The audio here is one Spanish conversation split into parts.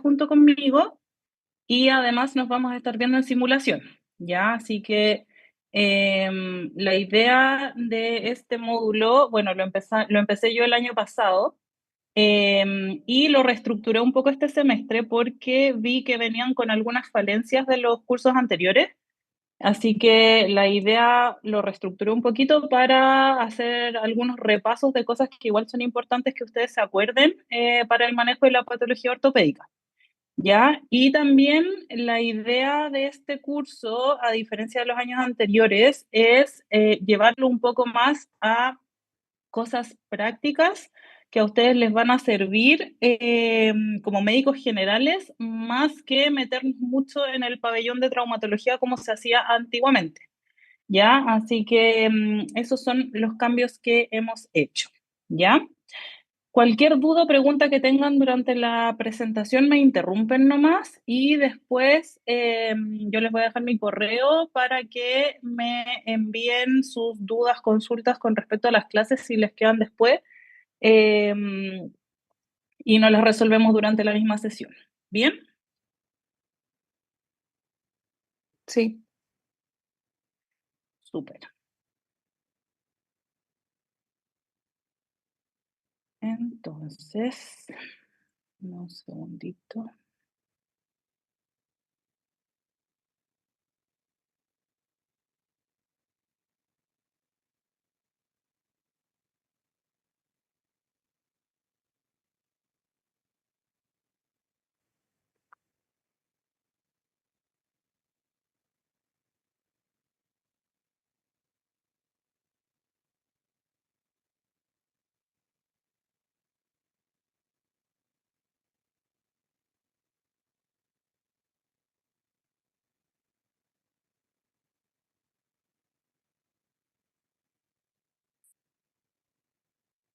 junto conmigo y además nos vamos a estar viendo en simulación, ¿ya? Así que la idea de este módulo, bueno, lo empecé yo el año pasado y lo reestructuré un poco este semestre porque vi que venían con algunas falencias de los cursos anteriores. Así que la idea lo reestructuré un poquito para hacer algunos repasos de cosas que igual son importantes que ustedes se acuerden para el manejo de la patología ortopédica. ¿Ya? Y también la idea de este curso, a diferencia de los años anteriores, es llevarlo un poco más a cosas prácticas que a ustedes les van a servir como médicos generales, más que meternos mucho en el pabellón de traumatología como se hacía antiguamente. ¿Ya? Así que esos son los cambios que hemos hecho. ¿Ya? Cualquier duda o pregunta que tengan durante la presentación me interrumpen nomás y después yo les voy a dejar mi correo para que me envíen sus dudas, consultas con respecto a las clases si les quedan después eh, y nos las resolvemos durante la misma sesión. ¿Bien? Sí. Súper. Entonces, un segundito.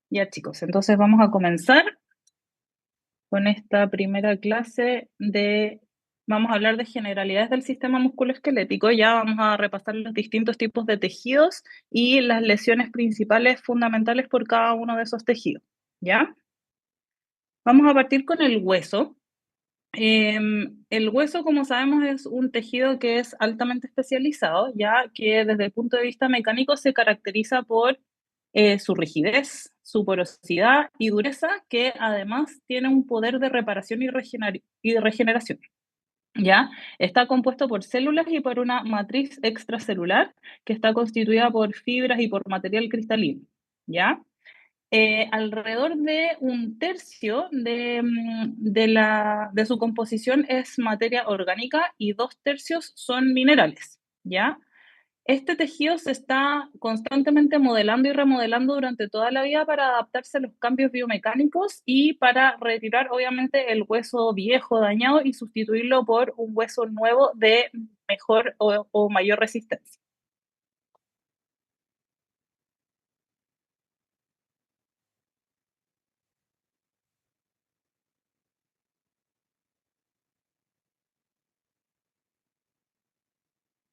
Ya chicos, entonces vamos a comenzar con esta primera clase vamos a hablar de generalidades del sistema musculoesquelético, ya vamos a repasar los distintos tipos de tejidos y las lesiones principales fundamentales por cada uno de esos tejidos, ¿ya? Vamos a partir con el hueso. El hueso, como sabemos, es un tejido que es altamente especializado, ya que desde el punto de vista mecánico se caracteriza por su rigidez, su porosidad y dureza, que además tiene un poder de reparación y regeneración. ¿Ya? Está compuesto por células y por una matriz extracelular que está constituida por fibras y por material cristalino. ¿Ya? Alrededor de un tercio de su composición es materia orgánica y 2/3 son minerales, ¿ya? Este tejido se está constantemente modelando y remodelando durante toda la vida para adaptarse a los cambios biomecánicos y para retirar, obviamente, el hueso viejo, dañado y sustituirlo por un hueso nuevo de mejor o mayor resistencia.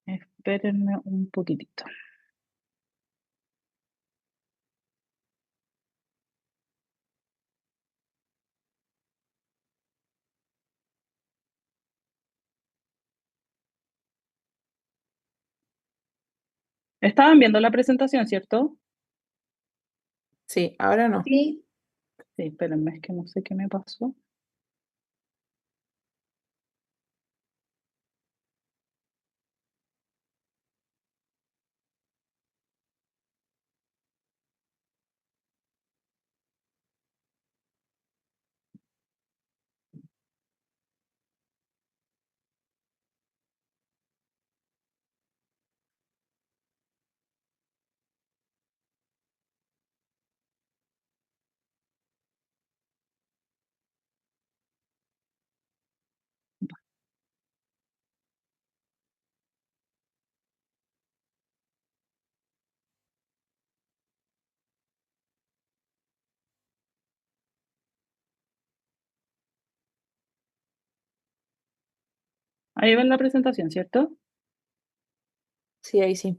Espérenme un poquitito. Estaban viendo la presentación, ¿cierto? Sí, ahora no. Sí. Sí, espérenme, es que no sé qué me pasó. Ahí ven la presentación, ¿cierto? Sí, ahí sí.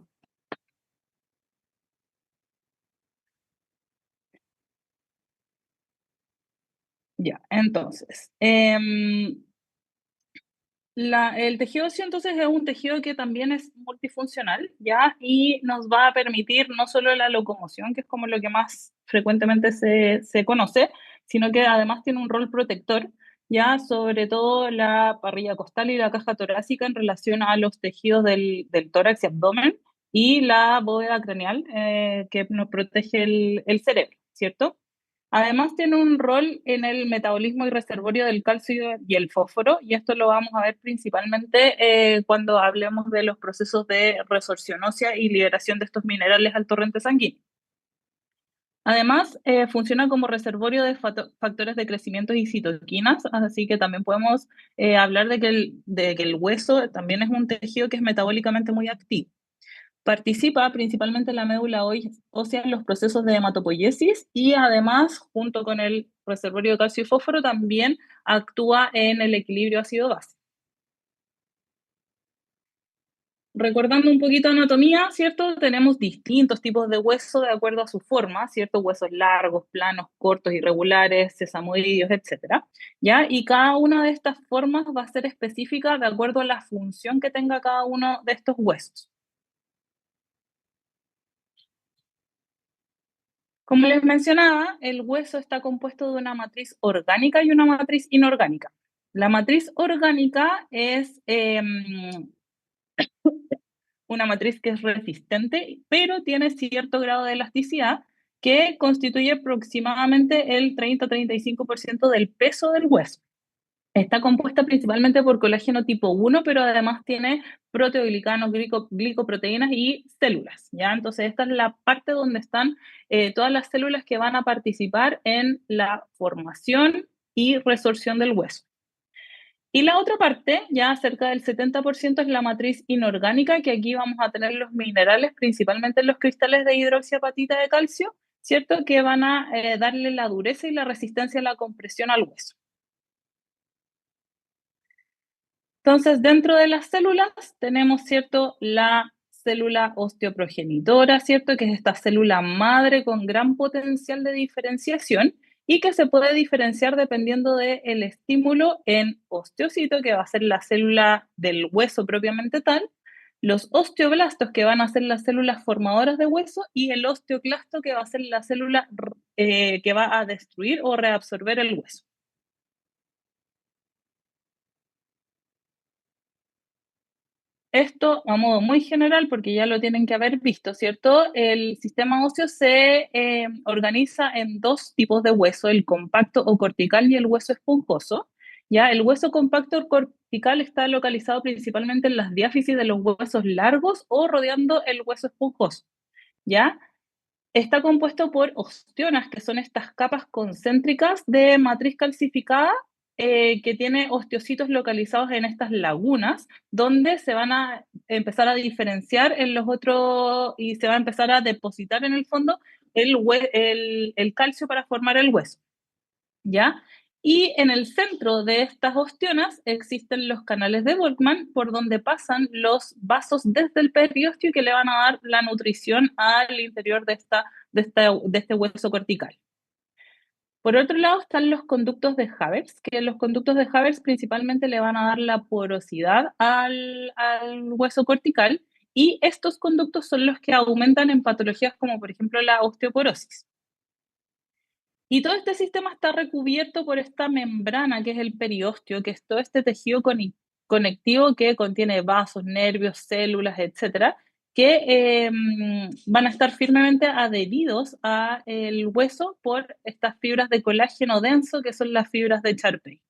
Ya, entonces, el tejido óseo entonces es un tejido que también es multifuncional, ¿ya? Y nos va a permitir no solo la locomoción, que es como lo que más frecuentemente se conoce, sino que además tiene un rol protector, ¿ya? Sobre todo la parrilla costal y la caja torácica en relación a los tejidos del tórax y abdomen y la bóveda craneal, que nos protege el cerebro, ¿cierto? Además tiene un rol en el metabolismo y reservorio del calcio y el fósforo, y esto lo vamos a ver principalmente cuando hablemos de los procesos de resorción ósea y liberación de estos minerales al torrente sanguíneo. Además, funciona como reservorio de factores de crecimiento y citoquinas, así que también podemos hablar de que el hueso también es un tejido que es metabólicamente muy activo. Participa principalmente en la médula ósea en los procesos de hematopoiesis y además, junto con el reservorio de calcio y fósforo, también actúa en el equilibrio ácido-base. Recordando un poquito anatomía, ¿cierto? Tenemos distintos tipos de hueso de acuerdo a su forma, ¿cierto? Huesos largos, planos, cortos, irregulares, sesamoideos, etcétera, ¿ya? Y cada una de estas formas va a ser específica de acuerdo a la función que tenga cada uno de estos huesos. Como les mencionaba, el hueso está compuesto de una matriz orgánica y una matriz inorgánica. La matriz orgánica es una matriz que es resistente, pero tiene cierto grado de elasticidad que constituye aproximadamente el 30-35% del peso del hueso. Está compuesta principalmente por colágeno tipo 1, pero además tiene proteoglicanos, glicoproteínas y células, ¿ya? Entonces esta es la parte donde están todas las células que van a participar en la formación y resorción del hueso. Y la otra parte, ya cerca del 70%, es la matriz inorgánica, que aquí vamos a tener los minerales, principalmente los cristales de hidroxiapatita de calcio, ¿cierto? Que van a darle la dureza y la resistencia a la compresión al hueso. Entonces, dentro de las células tenemos, ¿cierto?, la célula osteoprogenitora, ¿cierto?, que es esta célula madre con gran potencial de diferenciación y que se puede diferenciar dependiendo del estímulo en osteocito, que va a ser la célula del hueso propiamente tal, los osteoblastos, que van a ser las células formadoras de hueso, y el osteoclasto, que va a ser la célula que va a destruir o reabsorber el hueso. Esto a modo muy general, porque ya lo tienen que haber visto, ¿cierto? El sistema óseo se organiza en dos tipos de hueso, el compacto o cortical y el hueso esponjoso. ¿Ya? El hueso compacto o cortical está localizado principalmente en las diáfisis de los huesos largos o rodeando el hueso esponjoso. ¿Ya? Está compuesto por ostionas, que son estas capas concéntricas de matriz calcificada que tiene osteocitos localizados en estas lagunas, donde se van a empezar a diferenciar en los otros y se va a empezar a depositar en el fondo el calcio para formar el hueso. ¿Ya? Y en el centro de estas ostionas existen los canales de Volkmann por donde pasan los vasos desde el periósteo que le van a dar la nutrición al interior de este hueso cortical. Por otro lado están los conductos de Havertz, que los conductos de Havertz principalmente le van a dar la porosidad al hueso cortical, y estos conductos son los que aumentan en patologías como por ejemplo la osteoporosis. Y todo este sistema está recubierto por esta membrana que es el periósteo, que es todo este tejido conectivo que contiene vasos, nervios, células, etcétera, que van a estar firmemente adheridos al hueso por estas fibras de colágeno denso que son las fibras de Charpey.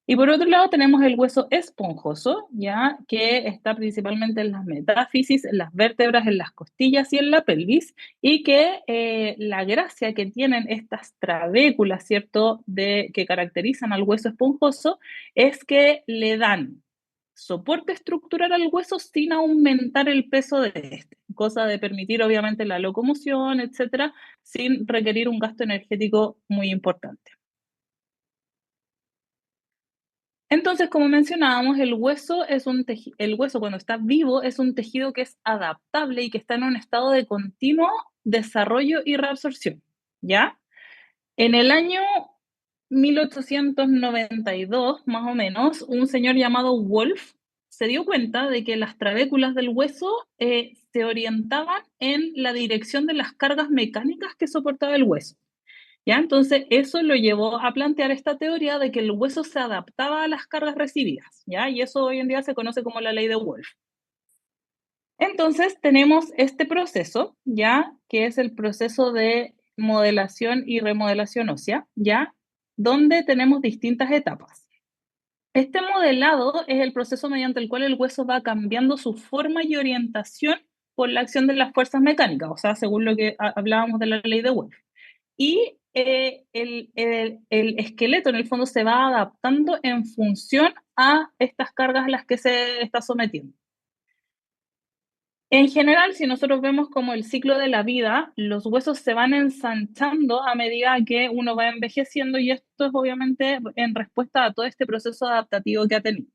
Y por otro lado tenemos el hueso esponjoso, ya que está principalmente en las metáfisis, en las vértebras, en las costillas y en la pelvis, y que la gracia que tienen estas trabéculas, ¿cierto?, que caracterizan al hueso esponjoso, es que le dan soporte estructural al hueso sin aumentar el peso de este, cosa de permitir obviamente la locomoción, etcétera, sin requerir un gasto energético muy importante. Entonces, como mencionábamos, el hueso cuando está vivo es un tejido que es adaptable y que está en un estado de continuo desarrollo y reabsorción, ¿ya? En el año 1892, más o menos, un señor llamado Wolf se dio cuenta de que las trabéculas del hueso se orientaban en la dirección de las cargas mecánicas que soportaba el hueso. ¿Ya? Entonces, eso lo llevó a plantear esta teoría de que el hueso se adaptaba a las cargas recibidas, ¿ya? Y eso hoy en día se conoce como la ley de Wolf. Entonces, tenemos este proceso, ¿ya? Que es el proceso de modelación y remodelación ósea, ¿ya? Donde tenemos distintas etapas. Este modelado es el proceso mediante el cual el hueso va cambiando su forma y orientación por la acción de las fuerzas mecánicas, o sea, según lo que hablábamos de la ley de Wolf. Y el esqueleto en el fondo se va adaptando en función a estas cargas a las que se está sometiendo. En general, si nosotros vemos como el ciclo de la vida, los huesos se van ensanchando a medida que uno va envejeciendo y esto es obviamente en respuesta a todo este proceso adaptativo que ha tenido.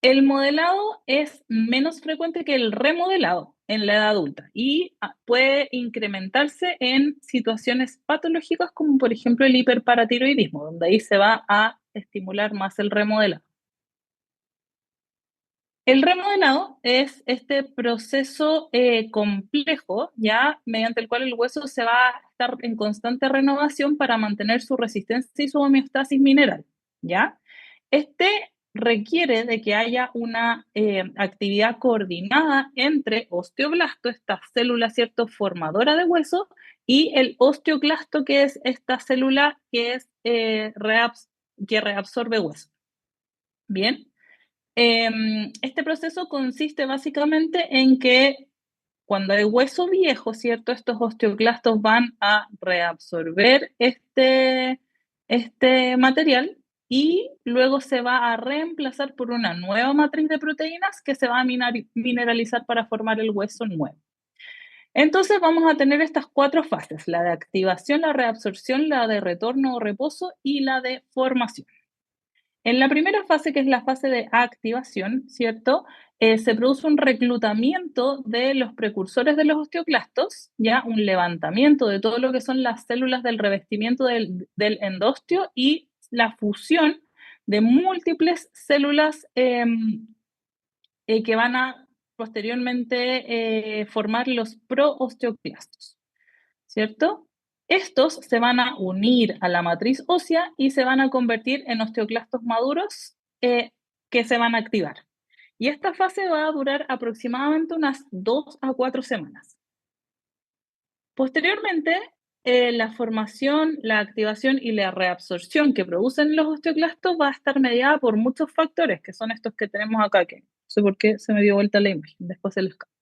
El modelado es menos frecuente que el remodelado en la edad adulta y puede incrementarse en situaciones patológicas como por ejemplo el hiperparatiroidismo, donde ahí se va a estimular más el remodelado. El remodelado es este proceso complejo, ya mediante el cual el hueso se va a estar en constante renovación para mantener su resistencia y su homeostasis mineral, ¿ya? Este requiere de que haya una actividad coordinada entre osteoblasto, esta célula, ¿cierto?, formadora de hueso, y el osteoclasto, que es esta célula que es que reabsorbe hueso. Bien. Este proceso consiste básicamente en que cuando hay hueso viejo, ¿cierto? Estos osteoclastos van a reabsorber este material y luego se va a reemplazar por una nueva matriz de proteínas que se va a mineralizar para formar el hueso nuevo. Entonces vamos a tener estas 4 fases, la de activación, la reabsorción, la de retorno o reposo y la de formación. En la primera fase, que es la fase de activación, ¿cierto? Se produce un reclutamiento de los precursores de los osteoclastos, ya un levantamiento de todo lo que son las células del revestimiento del endosteo y la fusión de múltiples células que van a posteriormente formar los proosteoclastos, ¿cierto? Estos se van a unir a la matriz ósea y se van a convertir en osteoclastos maduros que se van a activar. Y esta fase va a durar aproximadamente unas 2 a 4 semanas. Posteriormente, la formación, la activación y la reabsorción que producen los osteoclastos va a estar mediada por muchos factores, que son estos que tenemos acá, que no sé por qué se me dio vuelta la imagen, después se les cambia.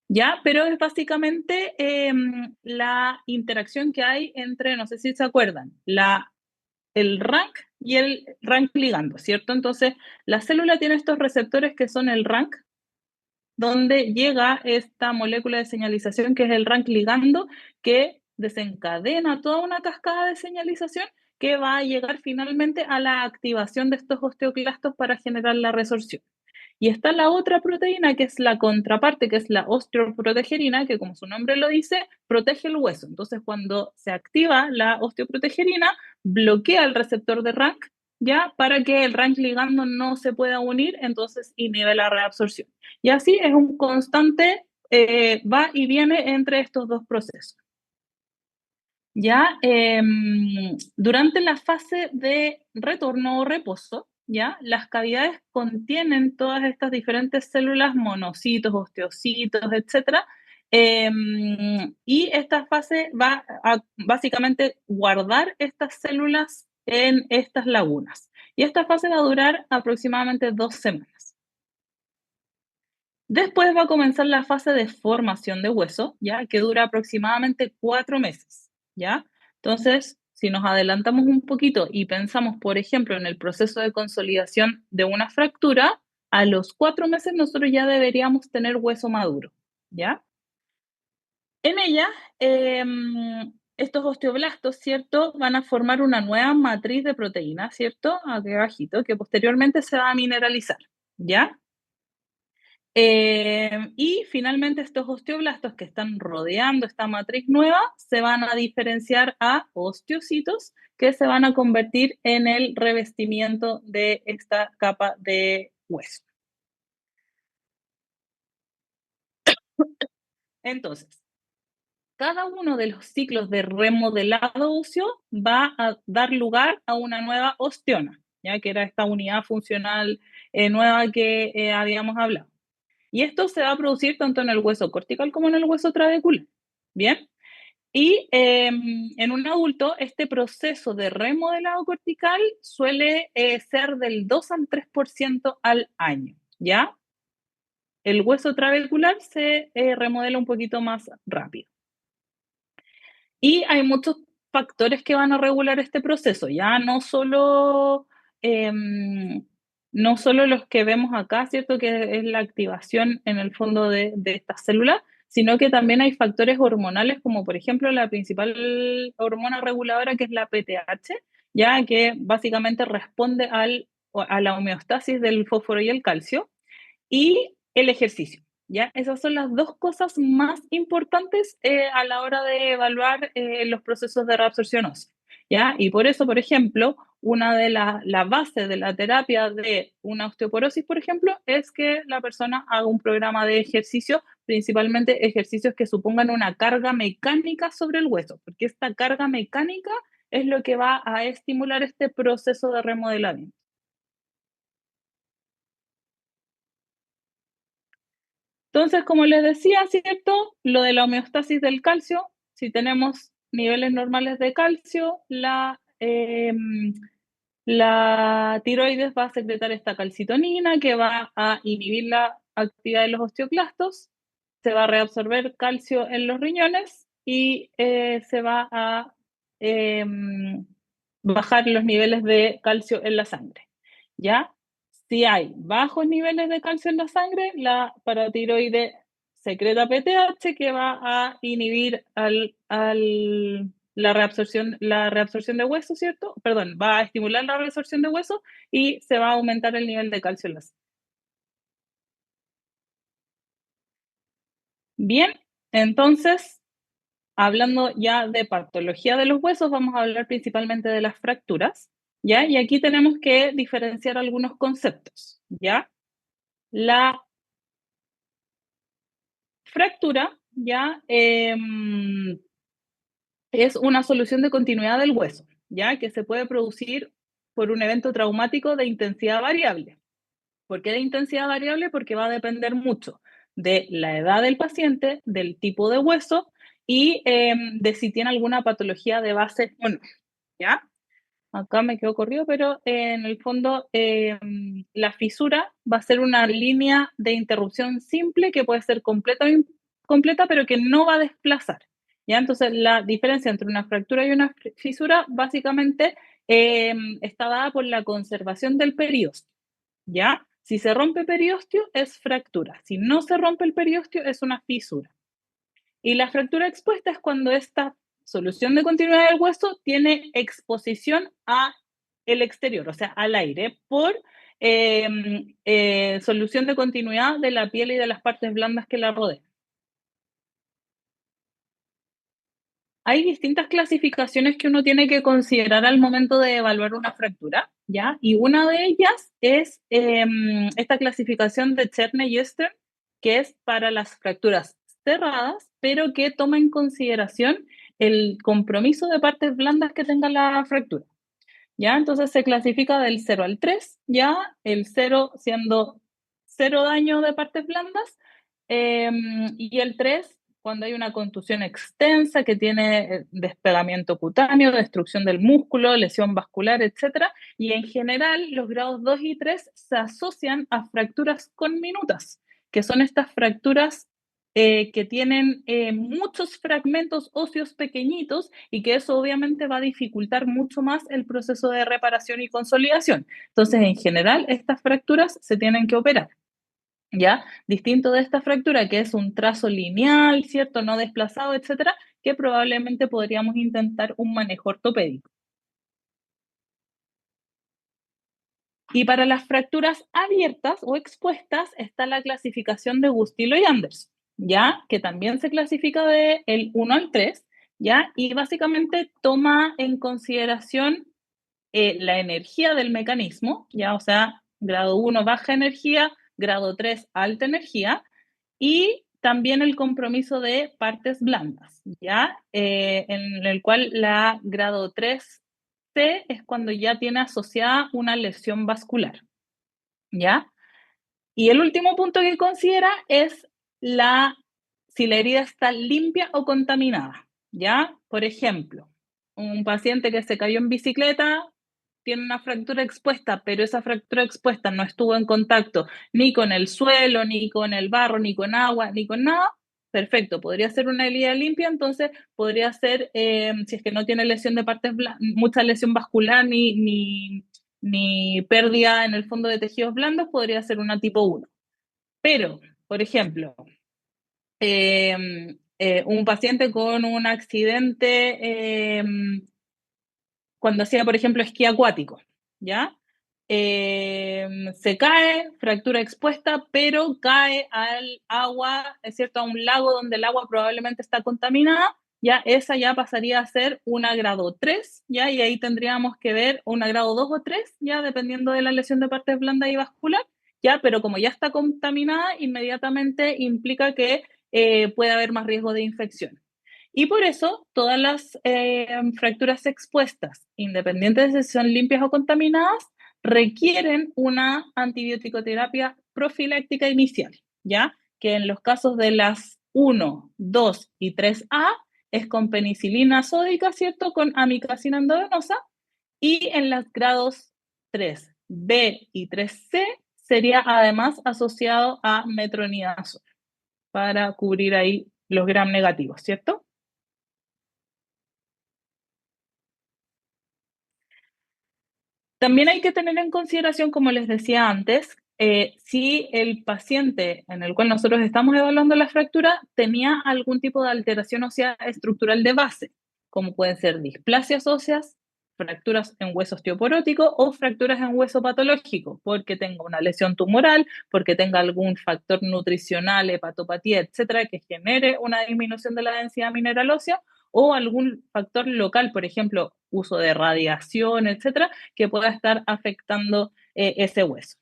¿Ya? Pero es básicamente la interacción que hay entre, no sé si se acuerdan, el RANK y el RANK ligando, ¿cierto? Entonces, la célula tiene estos receptores que son el RANK, donde llega esta molécula de señalización que es el RANK ligando, que desencadena toda una cascada de señalización que va a llegar finalmente a la activación de estos osteoclastos para generar la resorción. Y está la otra proteína, que es la contraparte, que es la osteoprotegerina, que como su nombre lo dice, protege el hueso. Entonces, cuando se activa la osteoprotegerina, bloquea el receptor de RANK, ¿ya? Para que el RANK ligando no se pueda unir, entonces inhibe la reabsorción. Y así es un constante va y viene entre estos dos procesos. ¿Ya? Durante la fase de retorno o reposo, ¿ya? Las cavidades contienen todas estas diferentes células, monocitos, osteocitos, etcétera, y esta fase va a básicamente guardar estas células en estas lagunas. Y esta fase va a durar aproximadamente 2 semanas. Después va a comenzar la fase de formación de hueso, ¿ya? Que dura aproximadamente 4 meses, ¿ya? Entonces, si nos adelantamos un poquito y pensamos, por ejemplo, en el proceso de consolidación de una fractura, a los 4 meses nosotros ya deberíamos tener hueso maduro, ¿ya? En ella, estos osteoblastos, ¿cierto? Van a formar una nueva matriz de proteínas, ¿cierto? Aquí abajito, que posteriormente se va a mineralizar, ¿ya? Y finalmente estos osteoblastos que están rodeando esta matriz nueva se van a diferenciar a osteocitos que se van a convertir en el revestimiento de esta capa de hueso. Entonces, cada uno de los ciclos de remodelado óseo va a dar lugar a una nueva osteona, ya que era esta unidad funcional nueva que habíamos hablado. Y esto se va a producir tanto en el hueso cortical como en el hueso trabecular. Bien. Y en un adulto, este proceso de remodelado cortical suele ser del 2 al 3% al año, ¿ya? El hueso trabecular se remodela un poquito más rápido. Y hay muchos factores que van a regular este proceso, ya no solo los que vemos acá, ¿cierto? Que es la activación en el fondo de estas células, sino que también hay factores hormonales, como por ejemplo la principal hormona reguladora, que es la PTH, ya que básicamente responde a la homeostasis del fósforo y el calcio, y el ejercicio. ¿Ya? Esas son las dos cosas más importantes a la hora de evaluar los procesos de reabsorción ósea. ¿Ya? Y por eso, por ejemplo, una de las bases de la terapia de una osteoporosis, por ejemplo, es que la persona haga un programa de ejercicio, principalmente ejercicios que supongan una carga mecánica sobre el hueso, porque esta carga mecánica es lo que va a estimular este proceso de remodelamiento. Entonces, como les decía, ¿cierto? Lo de la homeostasis del calcio, si tenemos niveles normales de calcio, la tiroides va a secretar esta calcitonina que va a inhibir la actividad de los osteoclastos, se va a reabsorber calcio en los riñones y se va a bajar los niveles de calcio en la sangre. ¿Ya? Si hay bajos niveles de calcio en la sangre, la paratiroide secreta PTH que va a inhibir la reabsorción de hueso, ¿cierto? Perdón, va a estimular la reabsorción de hueso y se va a aumentar el nivel de calcio en la sangre. Bien, entonces, hablando ya de patología de los huesos, vamos a hablar principalmente de las fracturas, ¿ya? Y aquí tenemos que diferenciar algunos conceptos, ¿ya? La fractura, ¿ya? Es una solución de continuidad del hueso, ¿ya? Que se puede producir por un evento traumático de intensidad variable. ¿Por qué de intensidad variable? Porque va a depender mucho de la edad del paciente, del tipo de hueso y de si tiene alguna patología de base o no, ¿ya? Acá me quedo corrido, pero en el fondo la fisura va a ser una línea de interrupción simple que puede ser completa, pero que no va a desplazar. ¿Ya? Entonces, la diferencia entre una fractura y una fisura básicamente está dada por la conservación del periósteo. ¿Ya? Si se rompe periósteo, es fractura. Si no se rompe el periósteo, es una fisura. Y la fractura expuesta es cuando esta solución de continuidad del hueso tiene exposición a el exterior, o sea, al aire, por solución de continuidad de la piel y de las partes blandas que la rodean. Hay distintas clasificaciones que uno tiene que considerar al momento de evaluar una fractura, ¿ya? Y una de ellas es esta clasificación de Cherney-Esther, que es para las fracturas cerradas, pero que toma en consideración el compromiso de partes blandas que tenga la fractura, ¿ya? Entonces se clasifica del 0 al 3, ¿ya? El 0 siendo cero daño de partes blandas, y el 3 cuando hay una contusión extensa que tiene despegamiento cutáneo, destrucción del músculo, lesión vascular, etc. Y en general, los grados 2 y 3 se asocian a fracturas conminutas, que son estas fracturas que tienen muchos fragmentos óseos pequeñitos y que eso obviamente va a dificultar mucho más el proceso de reparación y consolidación. Entonces, en general, estas fracturas se tienen que operar. ¿Ya? Distinto de esta fractura, que es un trazo lineal, ¿cierto? No desplazado, etcétera, que probablemente podríamos intentar un manejo ortopédico. Y para las fracturas abiertas o expuestas está la clasificación de Gustilo y Anderson, ¿ya? Que también se clasifica de el 1 al 3, ¿ya? Y básicamente toma en consideración la energía del mecanismo, ¿ya? O sea, grado 1 baja energía, grado 3 alta energía, y también el compromiso de partes blandas, ¿ya? En el cual la grado 3C es cuando ya tiene asociada una lesión vascular, ¿ya? Y el último punto que considera es si la herida está limpia o contaminada, ¿ya? Por ejemplo, un paciente que se cayó en bicicleta tiene una fractura expuesta, pero esa fractura expuesta no estuvo en contacto ni con el suelo, ni con el barro, ni con agua, ni con nada. Perfecto, podría ser una herida limpia, entonces podría ser, si es que no tiene lesión de partes mucha lesión vascular ni pérdida en el fondo de tejidos blandos, podría ser una tipo 1. Pero, por ejemplo, un paciente con un accidente cuando hacía, por ejemplo, esquí acuático, ¿ya? Se cae, fractura expuesta, pero cae al agua, es cierto, a un lago donde el agua probablemente está contaminada, ya esa ya pasaría a ser una grado 3, ya, y ahí tendríamos que ver una grado 2 o 3, ya, dependiendo de la lesión de partes blandas y vascular, ya, pero como ya está contaminada, inmediatamente implica que puede haber más riesgo de infección. Y por eso todas las fracturas expuestas, independientes de si son limpias o contaminadas, requieren una antibiótico-terapia profiláctica inicial, ¿ya? Que en los casos de las 1, 2 y 3A es con penicilina sódica, ¿cierto? Con amicacina endovenosa. Y en los grados 3B y 3C sería además asociado a metronidazol para cubrir ahí los gram negativos, ¿cierto? También hay que tener en consideración, como les decía antes, si el paciente en el cual nosotros estamos evaluando la fractura tenía algún tipo de alteración ósea estructural de base, como pueden ser displasias óseas, fracturas en hueso osteoporótico o fracturas en hueso patológico, porque tenga una lesión tumoral, porque tenga algún factor nutricional, hepatopatía, etcétera, que genere una disminución de la densidad mineral ósea, o algún factor local, por ejemplo, uso de radiación, etcétera, que pueda estar afectando ese hueso.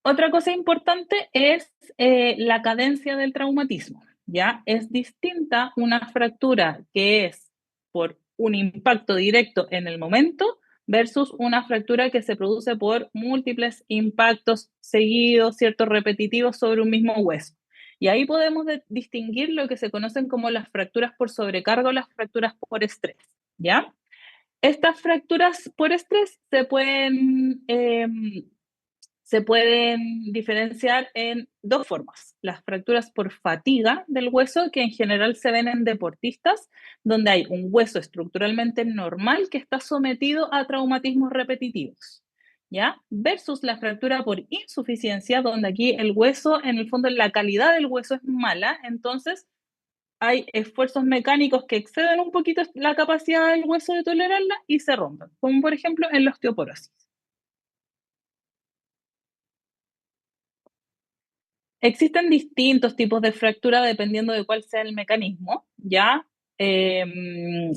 Otra cosa importante es la cadencia del traumatismo, ¿ya? Es distinta una fractura que es por un impacto directo en el momento versus una fractura que se produce por múltiples impactos seguidos, ciertos repetitivos sobre un mismo hueso. Y ahí podemos distinguir lo que se conocen como las fracturas por sobrecarga o las fracturas por estrés, ¿ya? Estas fracturas por estrés se pueden diferenciar en dos formas. Las fracturas por fatiga del hueso, que en general se ven en deportistas, donde hay un hueso estructuralmente normal que está sometido a traumatismos repetitivos, ¿ya? Versus la fractura por insuficiencia, donde aquí el hueso, en el fondo, la calidad del hueso es mala, entonces hay esfuerzos mecánicos que exceden un poquito la capacidad del hueso de tolerarla y se rompen, como por ejemplo en la osteoporosis. Existen distintos tipos de fractura dependiendo de cuál sea el mecanismo, ¿ya? Y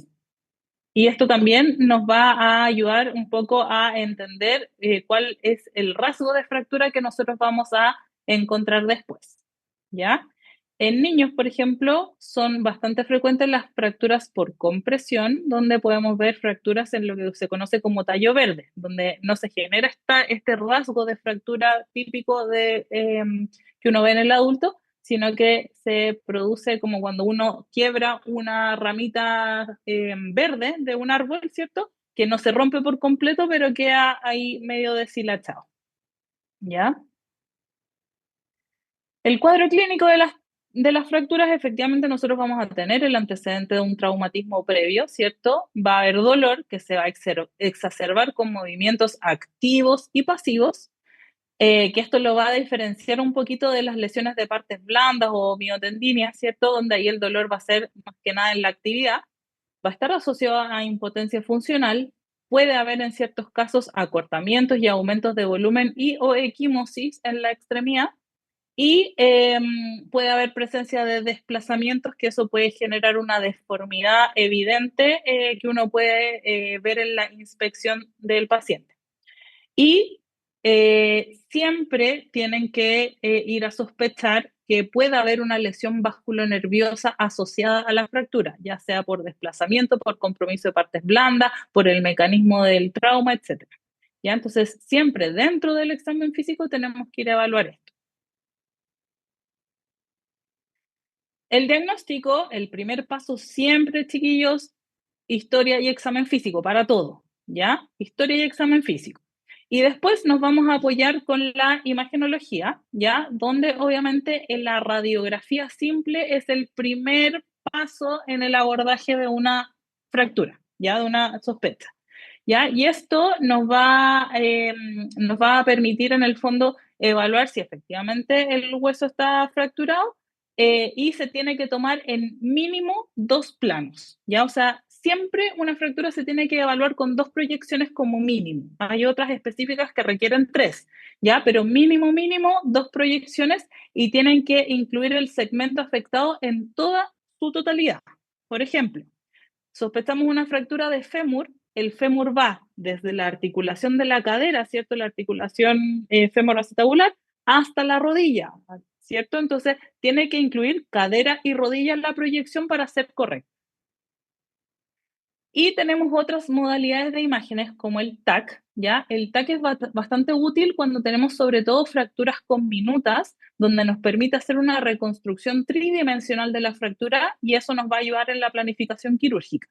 esto también nos va a ayudar un poco a entender cuál es el rasgo de fractura que nosotros vamos a encontrar después, ¿ya? En niños, por ejemplo, son bastante frecuentes las fracturas por compresión, donde podemos ver fracturas en lo que se conoce como tallo verde, donde no se genera este rasgo de fractura típico que uno ve en el adulto, sino que se produce como cuando uno quiebra una ramita verde de un árbol, ¿cierto? Que no se rompe por completo, pero queda ahí medio deshilachado, ¿ya? El cuadro clínico de las fracturas, efectivamente, nosotros vamos a tener el antecedente de un traumatismo previo, ¿cierto? Va a haber dolor que se va a exacerbar con movimientos activos y pasivos, que esto lo va a diferenciar un poquito de las lesiones de partes blandas o miotendinias, ¿cierto? Donde ahí el dolor va a ser más que nada en la actividad. va a estar asociado a impotencia funcional, puede haber en ciertos casos acortamientos y aumentos de volumen y o equimosis en la extremidad, y puede haber presencia de desplazamientos, que eso puede generar una deformidad evidente que uno puede ver en la inspección del paciente. Y siempre tienen que ir a sospechar que pueda haber una lesión vasculonerviosa asociada a la fractura, ya sea por desplazamiento, por compromiso de partes blandas, por el mecanismo del trauma, etc. ¿Ya? Entonces, siempre dentro del examen físico tenemos que ir a evaluar esto. El diagnóstico, el primer paso siempre, chiquillos, historia y examen físico, para todo, ¿ya? Historia y examen físico. Y después nos vamos a apoyar con la imagenología, ¿ya? Donde obviamente en la radiografía simple es el primer paso en el abordaje de una fractura, ¿ya? De una sospecha, ¿ya? Y esto nos va a permitir en el fondo evaluar si efectivamente el hueso está fracturado y se tiene que tomar en mínimo 2 planos, ¿ya? O sea, siempre una fractura se tiene que evaluar con 2 proyecciones como mínimo. Hay otras específicas que requieren 3, ¿ya? Pero mínimo, mínimo, 2 proyecciones y tienen que incluir el segmento afectado en toda su totalidad. Por ejemplo, sospechamos una fractura de fémur, el fémur va desde la articulación de la cadera, ¿cierto? La articulación fémur-acetabular hasta la rodilla, ¿cierto? Entonces, tiene que incluir cadera y rodilla en la proyección para ser correcto. Y tenemos otras modalidades de imágenes como el TAC, ¿ya? El TAC es bastante útil cuando tenemos sobre todo fracturas con minutas, donde nos permite hacer una reconstrucción tridimensional de la fractura y eso nos va a ayudar en la planificación quirúrgica.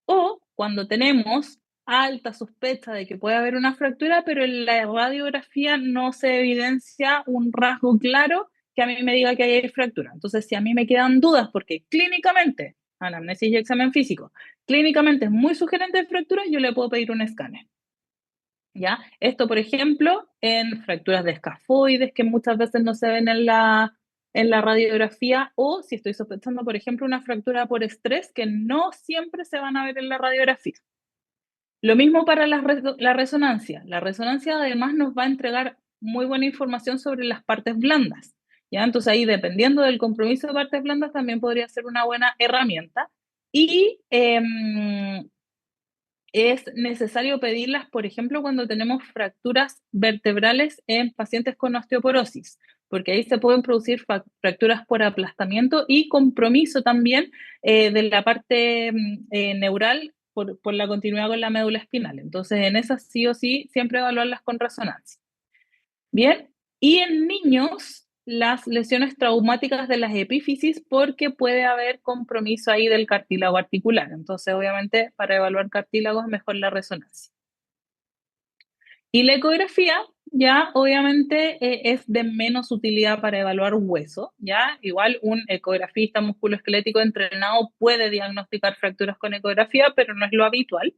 O cuando tenemos alta sospecha de que puede haber una fractura, pero en la radiografía no se evidencia un rasgo claro que a mí me diga que hay fractura. Entonces, si a mí me quedan dudas, porque clínicamente, anamnesis y examen físico, clínicamente es muy sugerente de fractura, yo le puedo pedir un escáner. ¿Ya? Esto, por ejemplo, en fracturas de escafoides que muchas veces no se ven en la radiografía, o si estoy sospechando, por ejemplo, una fractura por estrés que no siempre se van a ver en la radiografía. Lo mismo para la resonancia. La resonancia además nos va a entregar muy buena información sobre las partes blandas. ¿Ya? Entonces ahí, dependiendo del compromiso de partes blandas, también podría ser una buena herramienta. Y es necesario pedirlas, por ejemplo, cuando tenemos fracturas vertebrales en pacientes con osteoporosis, porque ahí se pueden producir fracturas por aplastamiento y compromiso también de la parte neural por la continuidad con la médula espinal. Entonces, en esas sí o sí, siempre evaluarlas con resonancia. Bien, y en niños, las lesiones traumáticas de las epífisis, porque puede haber compromiso ahí del cartílago articular. Entonces, obviamente, para evaluar cartílagos es mejor la resonancia. Y la ecografía, ya obviamente es de menos utilidad para evaluar hueso, ya igual un ecografista musculoesquelético entrenado puede diagnosticar fracturas con ecografía, pero no es lo habitual.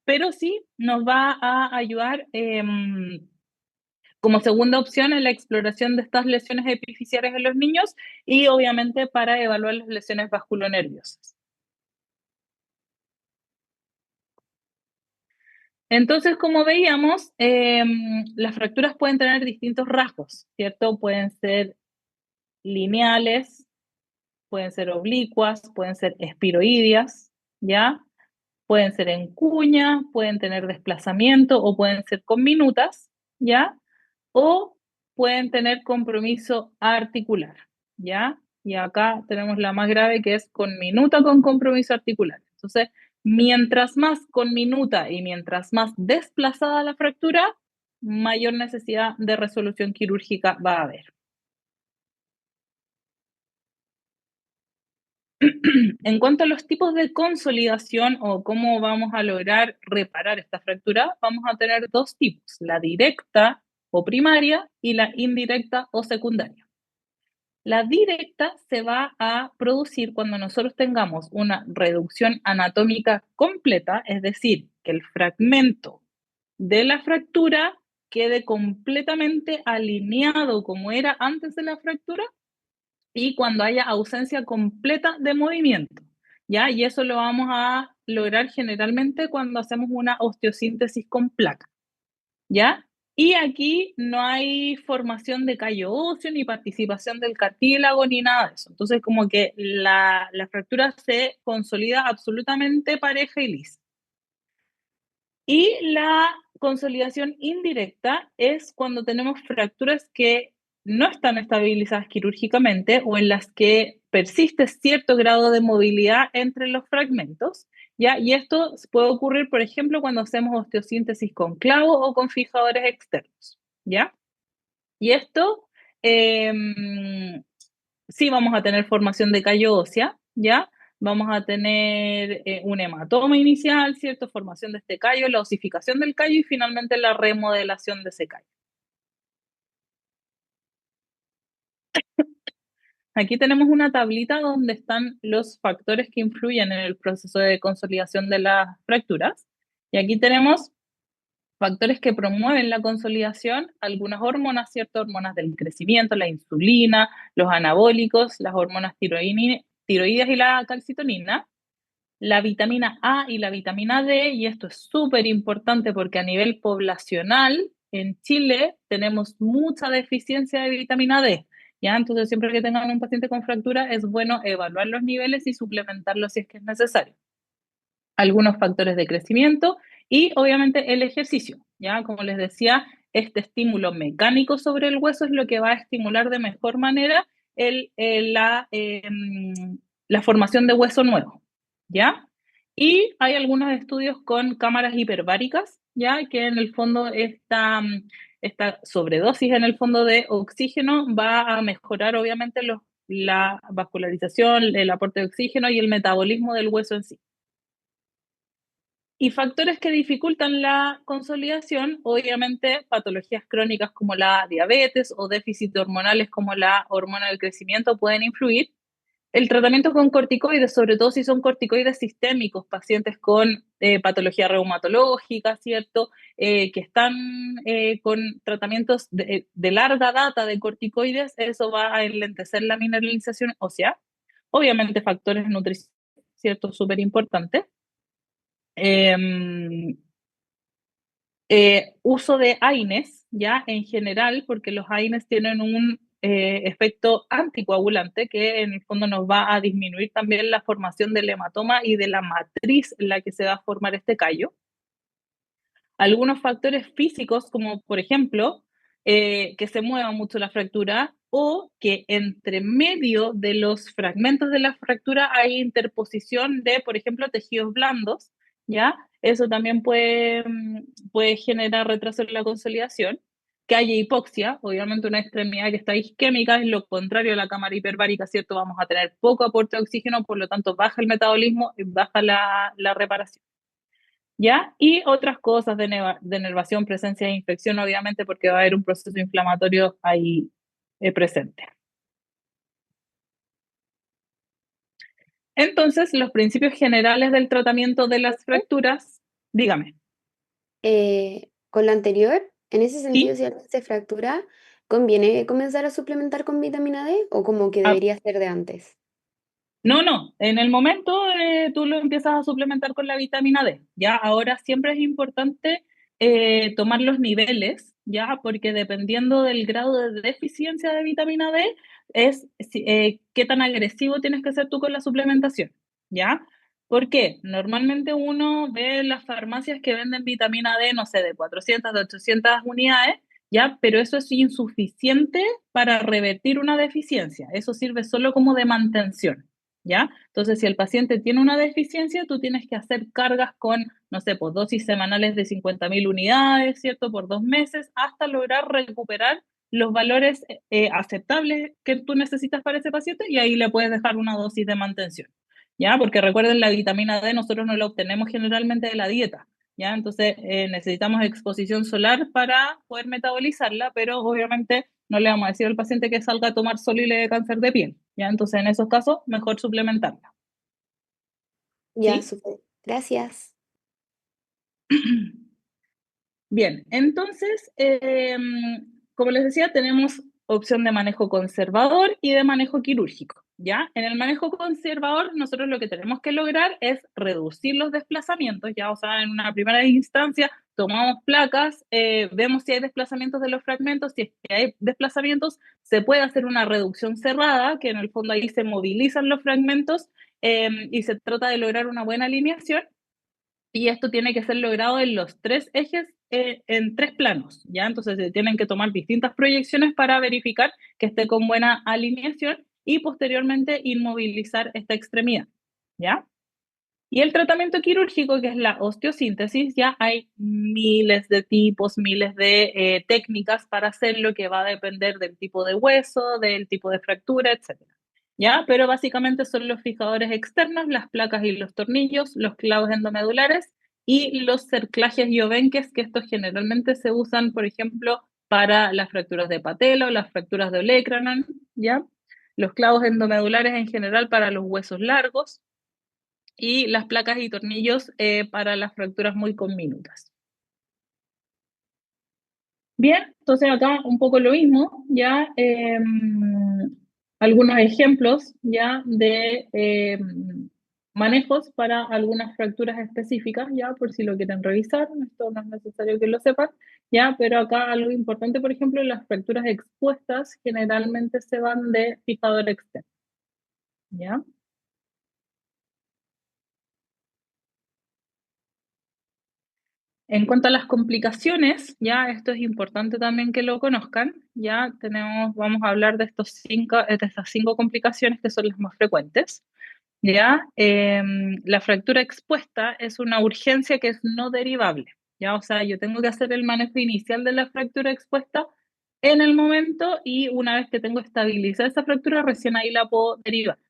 Pero sí nos va a ayudar como segunda opción en la exploración de estas lesiones epifisiares en los niños y obviamente para evaluar las lesiones vasculonerviosas. Entonces, como veíamos, las fracturas pueden tener distintos rasgos, ¿cierto? Pueden ser lineales, pueden ser oblicuas, pueden ser espiroideas, ¿ya? Pueden ser en cuña, pueden tener desplazamiento o pueden ser con minutas, ¿ya? O pueden tener compromiso articular, ¿ya? Y acá tenemos la más grave que es con minuta con compromiso articular. Entonces, mientras más con minuta y mientras más desplazada la fractura, mayor necesidad de resolución quirúrgica va a haber. En cuanto a los tipos de consolidación o cómo vamos a lograr reparar esta fractura, vamos a tener dos tipos, la directa o primaria y la indirecta o secundaria. La directa se va a producir cuando nosotros tengamos una reducción anatómica completa, es decir, que el fragmento de la fractura quede completamente alineado como era antes de la fractura y cuando haya ausencia completa de movimiento. ¿ya? Y eso lo vamos a lograr generalmente cuando hacemos una osteosíntesis con placa, ¿ya? Y aquí no hay formación de callo óseo, ni participación del cartílago, ni nada de eso. Entonces, como que la fractura se consolida absolutamente pareja y lisa. Y la consolidación indirecta es cuando tenemos fracturas que no están estabilizadas quirúrgicamente o en las que persiste cierto grado de movilidad entre los fragmentos, ¿ya? Y esto puede ocurrir, por ejemplo, cuando hacemos osteosíntesis con clavo o con fijadores externos, ¿ya? Y esto eh, sí vamos a tener formación de callo ósea, ¿ya? Vamos a tener un hematoma inicial, ¿cierto? Formación de este callo, la osificación del callo y finalmente la remodelación de ese callo. Aquí tenemos una tablita donde están los factores que influyen en el proceso de consolidación de las fracturas. Y aquí tenemos factores que promueven la consolidación, algunas hormonas, ¿cierto? Hormonas del crecimiento, la insulina, los anabólicos, las hormonas tiroides y la calcitonina, la vitamina A y la vitamina D, y esto es súper importante porque a nivel poblacional en Chile tenemos mucha deficiencia de vitamina D, ¿ya? Entonces siempre que tengan un paciente con fractura es bueno evaluar los niveles y suplementarlos si es que es necesario. Algunos factores de crecimiento y obviamente el ejercicio, ¿ya? Como les decía, este estímulo mecánico sobre el hueso es lo que va a estimular de mejor manera la formación de hueso nuevo, ¿ya? Y hay algunos estudios con cámaras hiperbáricas, ¿ya? Que en el fondo esta sobredosis en el fondo de oxígeno va a mejorar obviamente la vascularización, el aporte de oxígeno y el metabolismo del hueso en sí. Y factores que dificultan la consolidación, obviamente patologías crónicas como la diabetes o déficits hormonales como la hormona del crecimiento pueden influir. El tratamiento con corticoides, sobre todo si son corticoides sistémicos, pacientes con patología reumatológica, ¿cierto? Que están con tratamientos de larga data de corticoides, eso va a enlentecer la mineralización ósea. Obviamente factores nutricionales, ¿cierto? Súper importantes. Eh, uso de AINES, ya en general, porque los AINES tienen un efecto anticoagulante que en el fondo nos va a disminuir también la formación del hematoma y de la matriz en la que se va a formar este callo. Algunos factores físicos, como por ejemplo, que se mueva mucho la fractura o que entre medio de los fragmentos de la fractura hay interposición de, por ejemplo, tejidos blandos, ¿ya? Eso también puede generar retraso en la consolidación. Que haya hipoxia, obviamente una extremidad que está isquémica, es lo contrario a la cámara hiperbárica, ¿cierto? Vamos a tener poco aporte de oxígeno, por lo tanto baja el metabolismo y baja la reparación. ¿Ya? Y otras cosas de nervación, presencia de infección, obviamente, porque va a haber un proceso inflamatorio ahí presente. Entonces, los principios generales del tratamiento de las fracturas, dígame, Con lo anterior, en ese sentido, ¿sí? si alguien se fractura, ¿conviene comenzar a suplementar con vitamina D o como que Ah, debería ser de antes? no, no, en el momento tú lo empiezas a suplementar con la vitamina D, ¿ya? Ahora siempre es importante tomar los niveles, ¿ya? Porque dependiendo del grado de deficiencia de vitamina D, es qué tan agresivo tienes que ser tú con la suplementación, ¿ya? Porque normalmente uno ve en las farmacias que venden vitamina D, no sé, de 400, de 800 unidades, ¿ya? Pero eso es insuficiente para revertir una deficiencia, eso sirve solo como de mantención. ¿Ya? Entonces, si el paciente tiene una deficiencia, tú tienes que hacer cargas con, no sé, pues dosis semanales de 50.000 unidades, ¿cierto? Por 2 meses, hasta lograr recuperar los valores aceptables que tú necesitas para ese paciente y ahí le puedes dejar una dosis de mantención, ¿ya? Porque recuerden, la vitamina D nosotros no la obtenemos generalmente de la dieta, ¿ya? Entonces, necesitamos exposición solar para poder metabolizarla, pero obviamente no le vamos a decir al paciente que salga a tomar sol y le dé cáncer de piel, ¿ya? Entonces, en esos casos, mejor suplementarla, Ya, ¿sí? súper. Gracias. Bien, entonces, como les decía, tenemos opción de manejo conservador y de manejo quirúrgico, ¿ya? En el manejo conservador, nosotros lo que tenemos que lograr es reducir los desplazamientos, ¿ya? O sea, en una primera instancia, tomamos placas, vemos si hay desplazamientos de los fragmentos, si es que hay desplazamientos, se puede hacer una reducción cerrada, que en el fondo ahí se movilizan los fragmentos y se trata de lograr una buena alineación, y esto tiene que ser logrado en los tres ejes, en tres planos, ¿ya? Entonces se tienen que tomar distintas proyecciones para verificar que esté con buena alineación y posteriormente inmovilizar esta extremidad, ¿ya? Y el tratamiento quirúrgico, que es la osteosíntesis, ya hay miles de tipos, miles de técnicas para hacerlo, que va a depender del tipo de hueso, del tipo de fractura, etcétera. ¿Ya? Pero básicamente son los fijadores externos, las placas y los tornillos, los clavos endomedulares y los cerclajes y obenques, que estos generalmente se usan, por ejemplo, para las fracturas de patela o las fracturas de olecranon, ¿ya? Los clavos endomedulares en general para los huesos largos, y las placas y tornillos para las fracturas muy conminutas. Bien, entonces acá un poco lo mismo, ya algunos ejemplos ya de manejos para algunas fracturas específicas, ya por si lo quieren revisar, esto no es necesario que lo sepan, ya, pero acá algo importante, por ejemplo, las fracturas expuestas generalmente se van de fijador externo, ya. En cuanto a las complicaciones, ya esto es importante también que lo conozcan, ya tenemos, vamos a hablar de de estas cinco complicaciones que son las más frecuentes, ya. La fractura expuesta es una urgencia que es no derivable, ya, o sea, yo tengo que hacer el manejo inicial de la fractura expuesta en el momento y una vez que tengo estabilizada esa fractura, recién ahí la puedo derivar.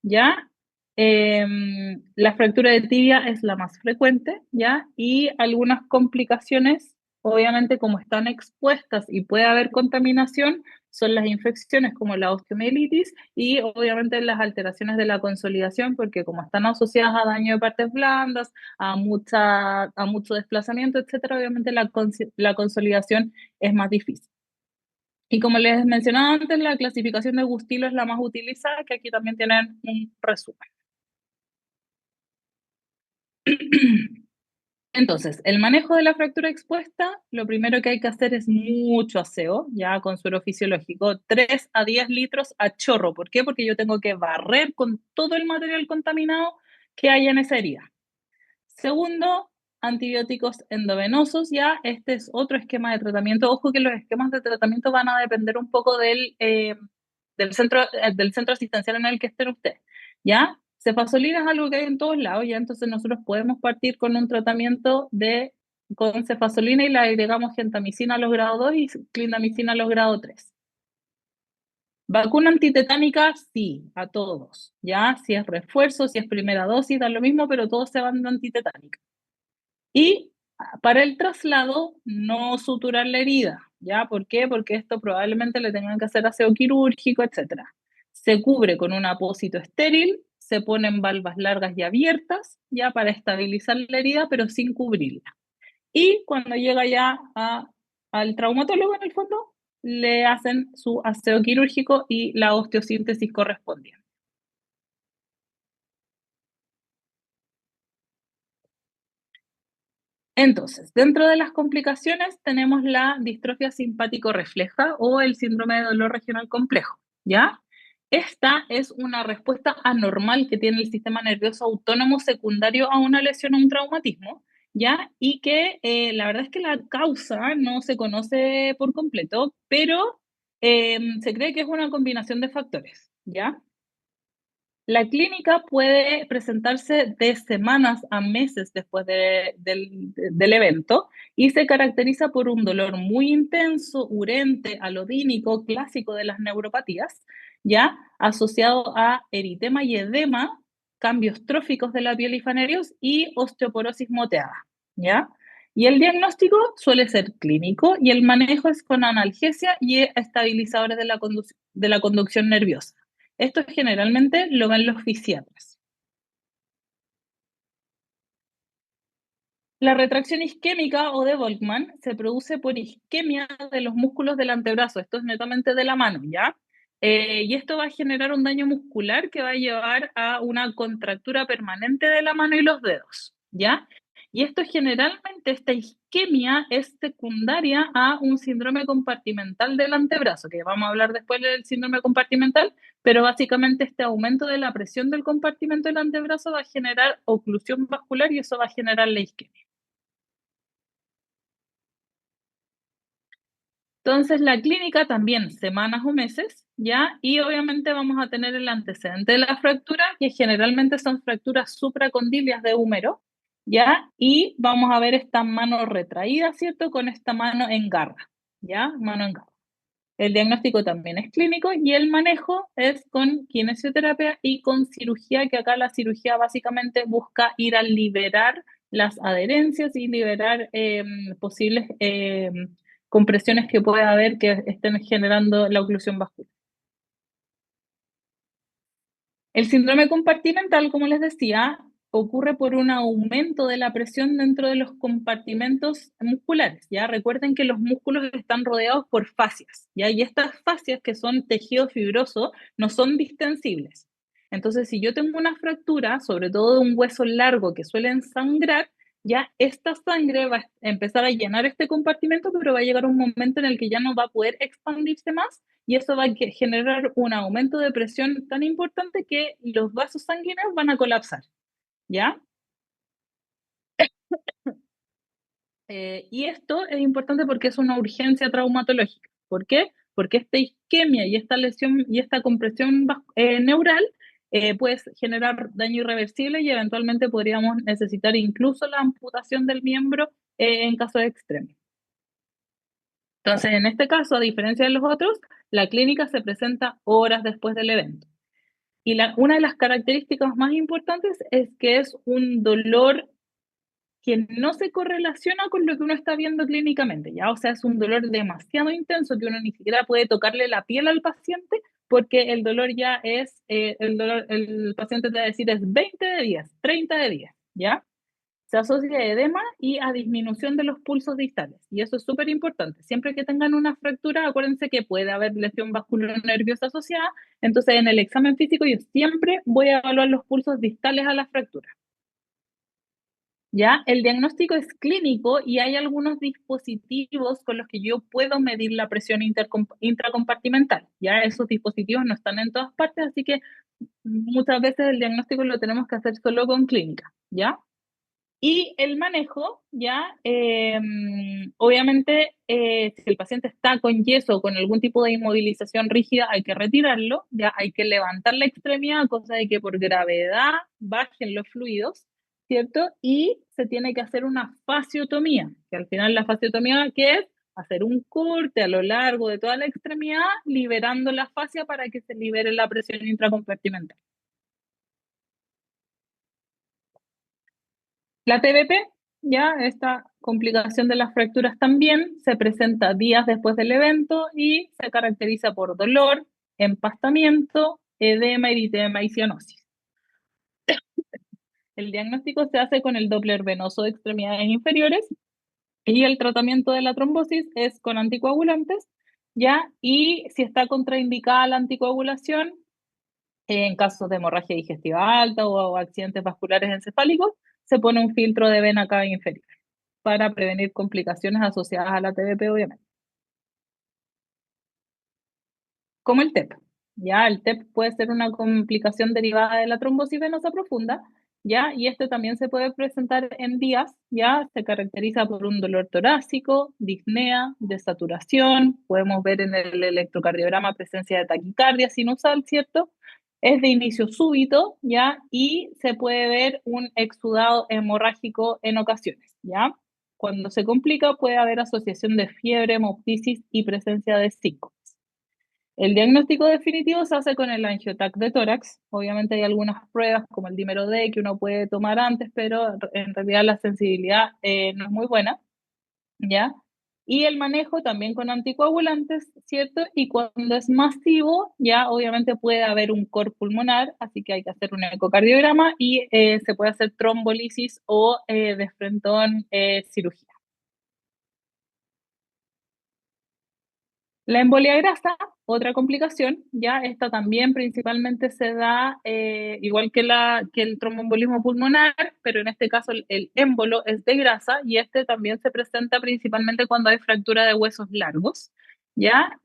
¿Ya? La fractura de tibia es la más frecuente, ¿ya? Y algunas complicaciones, obviamente como están expuestas y puede haber contaminación, son las infecciones como la osteomielitis y obviamente las alteraciones de la consolidación, porque como están asociadas a daño de partes blandas, a mucho desplazamiento, etcétera, obviamente la consolidación es más difícil. Y como les mencionaba antes, la clasificación de Gustilo es la más utilizada, que aquí también tienen un resumen. Entonces, el manejo de la fractura expuesta, lo primero que hay que hacer es mucho aseo, ya con suero fisiológico, 3 a 10 litros a chorro. ¿Por qué? Porque yo tengo que barrer con todo el material contaminado que hay en esa herida. Segundo, antibióticos endovenosos, ya este es otro esquema de tratamiento. Ojo que los esquemas de tratamiento van a depender un poco del centro asistencial en el que estén ustedes, ¿ya? Cefazolina es algo que hay en todos lados, ya entonces nosotros podemos partir con un tratamiento con cefazolina y le agregamos gentamicina a los grado 2 y clindamicina a los grado 3. Vacuna antitetánica, sí, a todos, ¿ya? Si es refuerzo, si es primera dosis, da lo mismo, pero todos se van de antitetánica. Y para el traslado, no suturar la herida, ¿ya? ¿Por qué? Porque esto probablemente le tengan que hacer aseo quirúrgico, etcétera. Se cubre con un apósito estéril, se ponen valvas largas y abiertas, ya para estabilizar la herida, pero sin cubrirla. Y cuando llega ya al traumatólogo, en el fondo, le hacen su aseo quirúrgico y la osteosíntesis correspondiente. Entonces, dentro de las complicaciones tenemos la distrofia simpático-refleja o el síndrome de dolor regional complejo, ¿ya? Esta es una respuesta anormal que tiene el sistema nervioso autónomo secundario a una lesión o un traumatismo, ¿ya? Y que la verdad es que la causa no se conoce por completo, pero se cree que es una combinación de factores, ¿ya? La clínica puede presentarse de semanas a meses después del evento y se caracteriza por un dolor muy intenso, urente, alodínico, clásico de las neuropatías, ya asociado a eritema y edema, cambios tróficos de la piel y fanereos y osteoporosis moteada, ¿ya? Y el diagnóstico suele ser clínico y el manejo es con analgesia y estabilizadores de la conducción nerviosa. Esto generalmente lo ven los fisiatras. La retracción isquémica o de Volkmann se produce por isquemia de los músculos del antebrazo. Esto es netamente de la mano, ¿ya? Y esto va a generar un daño muscular que va a llevar a una contractura permanente de la mano y los dedos, ¿ya? Y esto generalmente, esta isquemia es secundaria a un síndrome compartimental del antebrazo, que vamos a hablar después del síndrome compartimental, pero básicamente este aumento de la presión del compartimento del antebrazo va a generar oclusión vascular y eso va a generar la isquemia. Entonces, la clínica también semanas o meses, ¿ya? Y obviamente vamos a tener el antecedente de la fractura, que generalmente son fracturas supracondilias de húmero, ¿ya? Y vamos a ver esta mano retraída, ¿cierto? Con esta mano en garra, ¿ya? Mano en garra. El diagnóstico también es clínico y el manejo es con kinesioterapia y con cirugía, que acá la cirugía básicamente busca ir a liberar las adherencias y liberar posibles compresiones que pueda haber que estén generando la oclusión vascular. El síndrome compartimental, como les decía, ocurre por un aumento de la presión dentro de los compartimentos musculares, ¿ya? Recuerden que los músculos están rodeados por fascias, ¿ya? Y estas fascias, que son tejido fibroso, no son distensibles. Entonces, si yo tengo una fractura, sobre todo de un hueso largo que suele sangrar, ya esta sangre va a empezar a llenar este compartimento, pero va a llegar un momento en el que ya no va a poder expandirse más y eso va a generar un aumento de presión tan importante que los vasos sanguíneos van a colapsar, ¿ya? Y esto es importante porque es una urgencia traumatológica. ¿Por qué? Porque esta isquemia y esta lesión y esta compresión neural puede generar daño irreversible y eventualmente podríamos necesitar incluso la amputación del miembro en casos extremos. Entonces, en este caso, a diferencia de los otros, la clínica se presenta horas después del evento. Y una de las características más importantes es que es un dolor que no se correlaciona con lo que uno está viendo clínicamente, ¿ya? O sea, es un dolor demasiado intenso que uno ni siquiera puede tocarle la piel al paciente porque el dolor ya es, el paciente te va a decir es 20 de 10, 30 de 10, ¿ya? Se asocia a edema y a disminución de los pulsos distales. Y eso es súper importante. Siempre que tengan una fractura, acuérdense que puede haber lesión vascular-nerviosa asociada. Entonces, en el examen físico, yo siempre voy a evaluar los pulsos distales a la fractura. ¿Ya? El diagnóstico es clínico y hay algunos dispositivos con los que yo puedo medir la presión intracompartimental. ¿Ya? Esos dispositivos no están en todas partes, así que muchas veces el diagnóstico lo tenemos que hacer solo con clínica. ¿Ya? Y el manejo, ya, obviamente, si el paciente está con yeso o con algún tipo de inmovilización rígida, hay que retirarlo, ya hay que levantar la extremidad, cosa de que por gravedad bajen los fluidos, ¿cierto? Y se tiene que hacer una fasciotomía, que al final la fasciotomía, ¿qué es? Hacer un corte a lo largo de toda la extremidad, liberando la fascia para que se libere la presión intracompartimental. La TBP, ya, esta complicación de las fracturas también se presenta días después del evento y se caracteriza por dolor, empastamiento, edema, eritema y cianosis. El diagnóstico se hace con el Doppler venoso de extremidades inferiores y el tratamiento de la trombosis es con anticoagulantes, ya, y si está contraindicada la anticoagulación, en casos de hemorragia digestiva alta o accidentes vasculares encefálicos, se pone un filtro de vena cava inferior para prevenir complicaciones asociadas a la TBP, obviamente. Como el TEP. Ya, el TEP puede ser una complicación derivada de la trombosis venosa profunda, ya, y este también se puede presentar en días, ya, se caracteriza por un dolor torácico, disnea, desaturación, podemos ver en el electrocardiograma presencia de taquicardia sinusal, ¿cierto? Es de inicio súbito, ya, y se puede ver un exudado hemorrágico en ocasiones, ya. Cuando se complica puede haber asociación de fiebre, hemoptisis y presencia de síncope. El diagnóstico definitivo se hace con el angiotac de tórax. Obviamente hay algunas pruebas como el dímero D que uno puede tomar antes, pero en realidad la sensibilidad no es muy buena, ¿ya? Y el manejo también con anticoagulantes, ¿cierto? Y cuando es masivo, ya obviamente puede haber un cor pulmonar, así que hay que hacer un ecocardiograma y se puede hacer trombolisis o de frentón cirugía. La embolia grasa, otra complicación, ya esta también principalmente se da igual que, que el tromboembolismo pulmonar, pero en este caso el émbolo es de grasa y este también se presenta principalmente cuando hay fractura de huesos largos, ¿ya?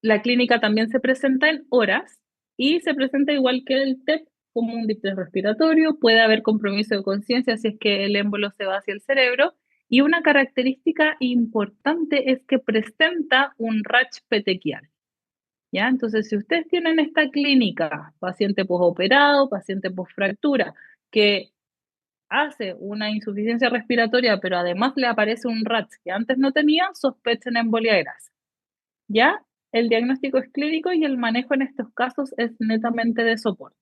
La clínica también se presenta en horas y se presenta igual que el TEP como un distrés respiratorio, puede haber compromiso de conciencia si es que el émbolo se va hacia el cerebro y una característica importante es que presenta un rash petequial. ¿Ya? Entonces, si ustedes tienen esta clínica, paciente posoperado, paciente posfractura, que hace una insuficiencia respiratoria, pero además le aparece un RATS que antes no tenía, sospechen embolia grasa. ¿Ya? El diagnóstico es clínico y el manejo en estos casos es netamente de soporte.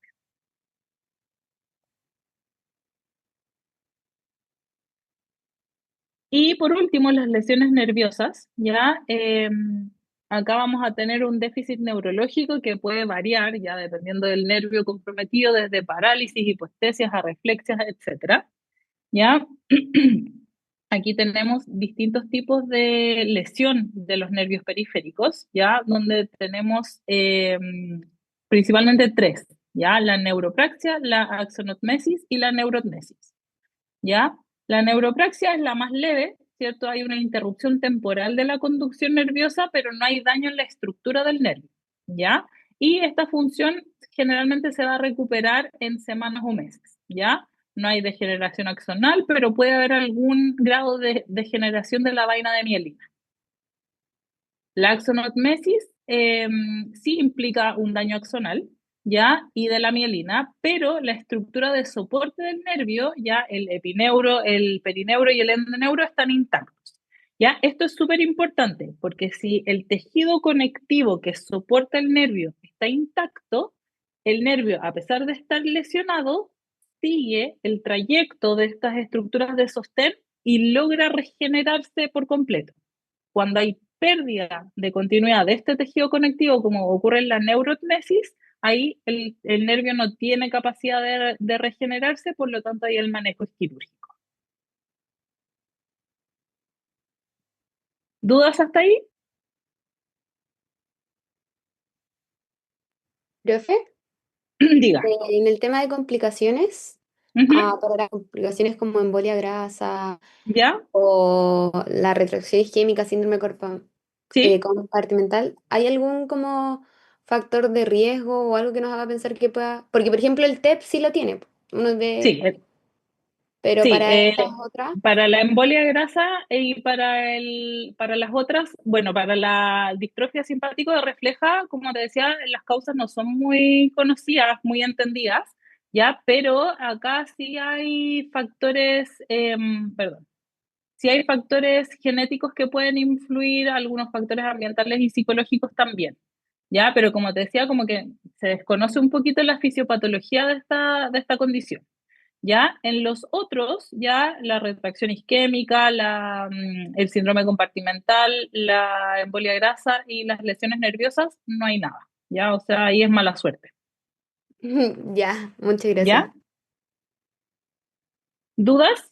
Y por último, las lesiones nerviosas, ¿ya? Acá vamos a tener un déficit neurológico que puede variar, ya dependiendo del nervio comprometido, desde parálisis, hipoestesias a reflexias, etcétera, ¿ya? Aquí tenemos distintos tipos de lesión de los nervios periféricos, ¿ya? Donde tenemos principalmente tres, ¿ya? La neuropraxia, la axonotmesis y la neurotmesis, ¿ya? La neuropraxia es la más leve, ¿cierto? Hay una interrupción temporal de la conducción nerviosa, pero no hay daño en la estructura del nervio, ¿ya? Y esta función generalmente se va a recuperar en semanas o meses, ¿ya? No hay degeneración axonal, pero puede haber algún grado de degeneración de la vaina de mielina. La axonotmesis sí implica un daño axonal, ¿ya? Y de la mielina, pero la estructura de soporte del nervio, ya el epineuro, el perineuro y el endoneuro están intactos. ¿Ya? Esto es súper importante porque si el tejido conectivo que soporta el nervio está intacto, el nervio, a pesar de estar lesionado, sigue el trayecto de estas estructuras de sostén y logra regenerarse por completo. Cuando hay pérdida de continuidad de este tejido conectivo, como ocurre en la neurotmesis, ahí el nervio no tiene capacidad de regenerarse, por lo tanto ahí el manejo es quirúrgico. ¿Dudas hasta ahí? Profe, Diga. en el tema de complicaciones, Ujú. para las complicaciones como embolia grasa ¿Ya? o la retracción isquémica, síndrome Sí, compartimental, ¿hay algún como factor de riesgo o algo que nos haga pensar que pueda? Porque, por ejemplo, el TEP sí lo tiene, uno de, sí, pero sí. para estas otras, Para la embolia grasa y para las otras, bueno, para la distrofia simpático refleja, como te decía, las causas no son muy conocidas, muy entendidas, ¿ya? Pero acá sí hay factores, perdón, sí hay factores genéticos que pueden influir, algunos factores ambientales y psicológicos también, ¿ya? Pero como te decía, como que se desconoce un poquito la fisiopatología de esta condición. ¿Ya? En los otros, ya la retracción isquémica, el síndrome compartimental, la embolia grasa y las lesiones nerviosas, no hay nada, ¿ya? O sea, ahí es mala suerte, ya, muchas gracias. ¿ya? ¿Dudas?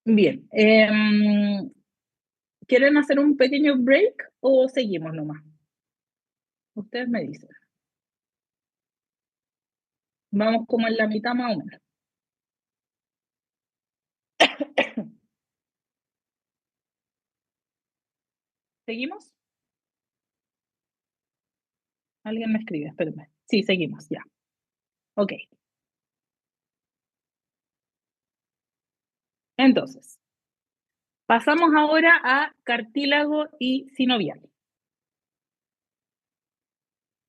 Bien. ¿Quieren hacer un pequeño break o seguimos nomás? Ustedes me dicen. Vamos como en la mitad más o menos. ¿Seguimos? Alguien me escribe, espérenme. Sí, seguimos, ya. Ok. Entonces, pasamos ahora a cartílago y sinovial.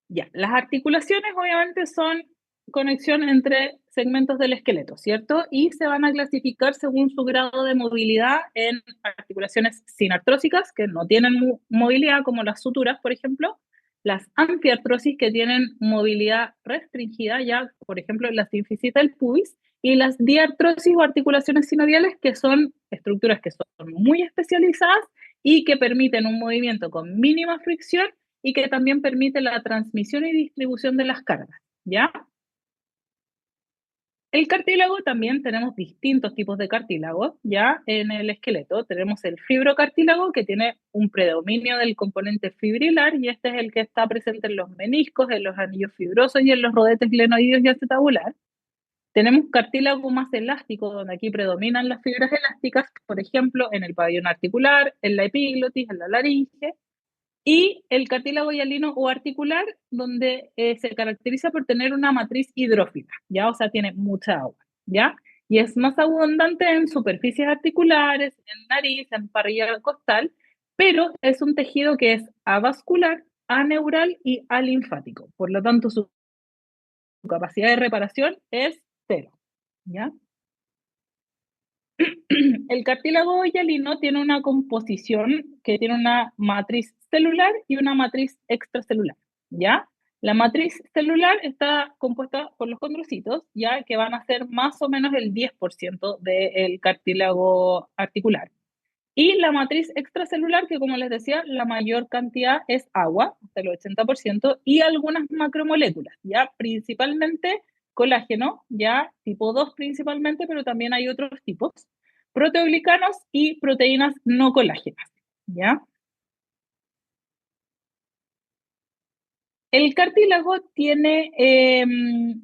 Ya, las articulaciones obviamente son conexión entre segmentos del esqueleto, ¿cierto? Y se van a clasificar según su grado de movilidad en articulaciones sinartrósicas, que no tienen movilidad, como las suturas, por ejemplo, las anfiartrosis, que tienen movilidad restringida, ya, por ejemplo, la sinfisita del pubis, y las diartrosis o articulaciones sinoviales, que son estructuras que son muy especializadas y que permiten un movimiento con mínima fricción y que también permite la transmisión y distribución de las cargas, ¿ya? El cartílago también tenemos distintos tipos de cartílago, ya en el esqueleto tenemos el fibrocartílago que tiene un predominio del componente fibrilar y este es el que está presente en los meniscos, en los anillos fibrosos y en los rodetes glenoideos y acetabular. Tenemos cartílago más elástico, donde aquí predominan las fibras elásticas, por ejemplo, en el pabellón articular, en la epiglotis, en la laringe, y el cartílago hialino o articular, donde se caracteriza por tener una matriz hidrófila, ¿ya? O sea, tiene mucha agua, ¿ya? Y es más abundante en superficies articulares, en nariz, en parrilla costal, pero es un tejido que es avascular, aneural y alinfático. Por lo tanto, su capacidad de reparación es cero, ¿ya? El cartílago hialino tiene una composición que tiene una matriz celular y una matriz extracelular, ¿ya? La matriz celular está compuesta por los condrocitos, ya que van a ser más o menos el 10% del cartílago articular. Y la matriz extracelular, que como les decía, la mayor cantidad es agua, hasta el 80%, y algunas macromoléculas, ya principalmente colágeno, ya tipo 2 principalmente, pero también hay otros tipos, proteoglicanos y proteínas no colágenas, ¿ya? El cartílago tiene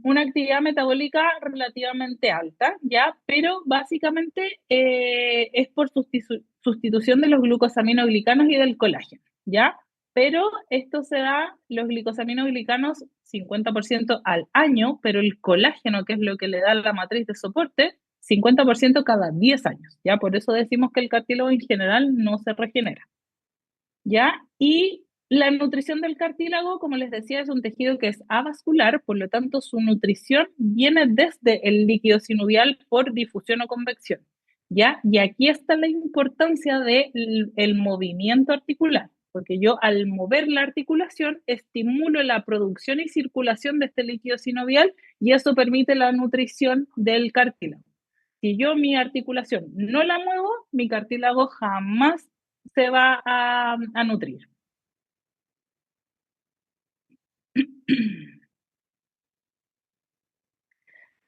una actividad metabólica relativamente alta, ¿ya? Pero básicamente es por sustitución de los glucosaminoglicanos y del colágeno, ¿ya? Pero esto se da, los glicosaminoglicanos, 50% al año, pero el colágeno, que es lo que le da la matriz de soporte, 50% cada 10 años, ¿ya? Por eso decimos que el cartílago en general no se regenera. ¿Ya? Y la nutrición del cartílago, como les decía, es un tejido que es avascular, por lo tanto su nutrición viene desde el líquido sinovial por difusión o convección, ¿ya? Y aquí está la importancia del movimiento articular, porque yo al mover la articulación estimulo la producción y circulación de este líquido sinovial y eso permite la nutrición del cartílago. Si yo mi articulación no la muevo, mi cartílago jamás se va a nutrir.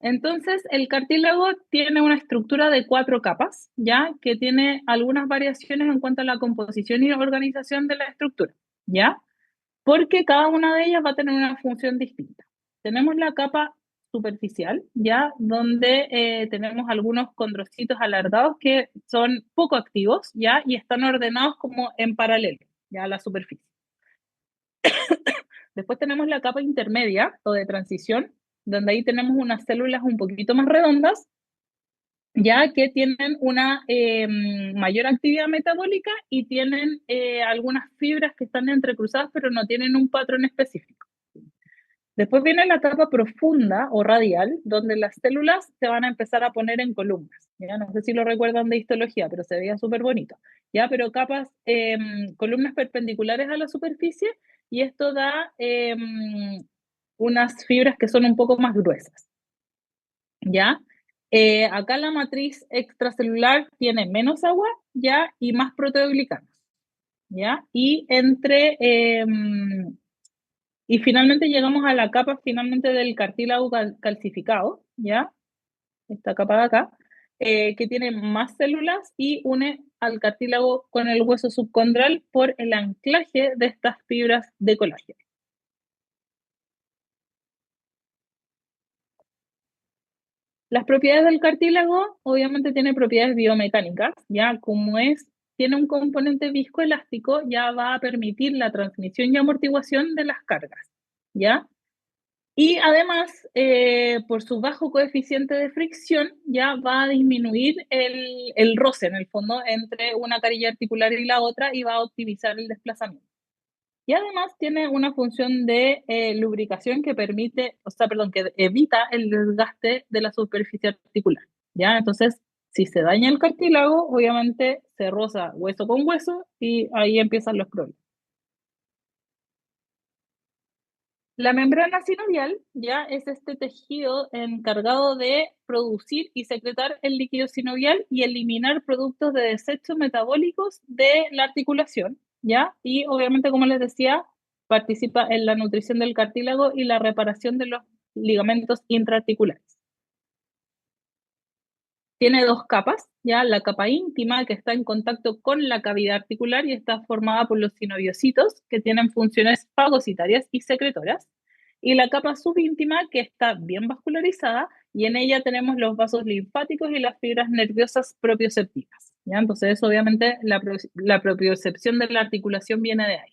Entonces, el cartílago tiene una estructura de 4 capas, ¿ya? Que tiene algunas variaciones en cuanto a la composición y organización de la estructura, ¿ya? Porque cada una de ellas va a tener una función distinta. Tenemos la capa superficial, ¿ya? Donde tenemos algunos condrocitos alargados que son poco activos, ¿ya? Y están ordenados como en paralelo, ¿ya? A la superficie. Después tenemos la capa intermedia o de transición, donde ahí tenemos unas células un poquito más redondas, ya que tienen una mayor actividad metabólica y tienen algunas fibras que están entrecruzadas, pero no tienen un patrón específico. Después viene la capa profunda o radial, donde las células se van a empezar a poner en columnas. ¿Ya? No sé si lo recuerdan de histología, pero se veía súper bonito. ¿Ya? Pero capas, columnas perpendiculares a la superficie, y esto da unas fibras que son un poco más gruesas. ¿Ya? Acá la matriz extracelular tiene menos agua, ¿ya? Y más proteoglicanos, ¿ya? Y finalmente llegamos a la capa finalmente del cartílago calcificado, ¿ya? Esta capa de acá, que tiene más células y une al cartílago con el hueso subcondral por el anclaje de estas fibras de colágeno. Las propiedades del cartílago obviamente tiene propiedades biomecánicas, ya como tiene un componente viscoelástico, ya va a permitir la transmisión y amortiguación de las cargas, ¿ya? Y además, por su bajo coeficiente de fricción, ya va a disminuir el roce, en el fondo, entre una carilla articular y la otra y va a optimizar el desplazamiento. Y además tiene una función de lubricación que permite, o sea, perdón, que evita el desgaste de la superficie articular. ¿Ya? Entonces, si se daña el cartílago, obviamente se roza hueso con hueso y ahí empiezan los problemas. La membrana sinovial ya es este tejido encargado de producir y secretar el líquido sinovial y eliminar productos de desechos metabólicos de la articulación, ¿ya? Y obviamente, como les decía, participa en la nutrición del cartílago y la reparación de los ligamentos intraarticulares. Tiene dos capas, ya la capa íntima que está en contacto con la cavidad articular y está formada por los sinoviocitos que tienen funciones fagocitarias y secretoras, y la capa subíntima que está bien vascularizada y en ella tenemos los vasos linfáticos y las fibras nerviosas propioceptivas. ¿Ya? Entonces, obviamente, la propiocepción de la articulación viene de ahí.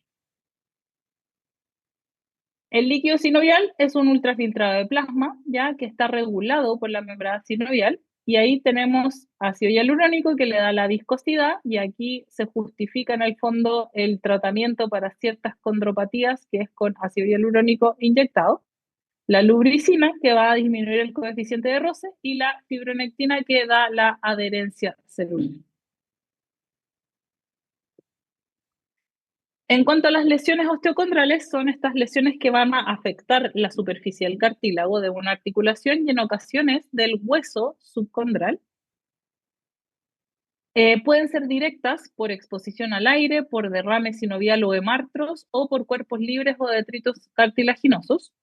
El líquido sinovial es un ultrafiltrado de plasma, ya que está regulado por la membrana sinovial, y ahí tenemos ácido hialurónico que le da la viscosidad, y aquí se justifica en el fondo el tratamiento para ciertas condropatías, que es con ácido hialurónico inyectado, la lubricina, que va a disminuir el coeficiente de roce, y la fibronectina, que da la adherencia celular. En cuanto a las lesiones osteocondrales, son estas lesiones que van a afectar la superficie del cartílago de una articulación y en ocasiones del hueso subcondral. Pueden ser directas por exposición al aire, por derrame sinovial o hemartros, o por cuerpos libres o detritos cartilaginosos.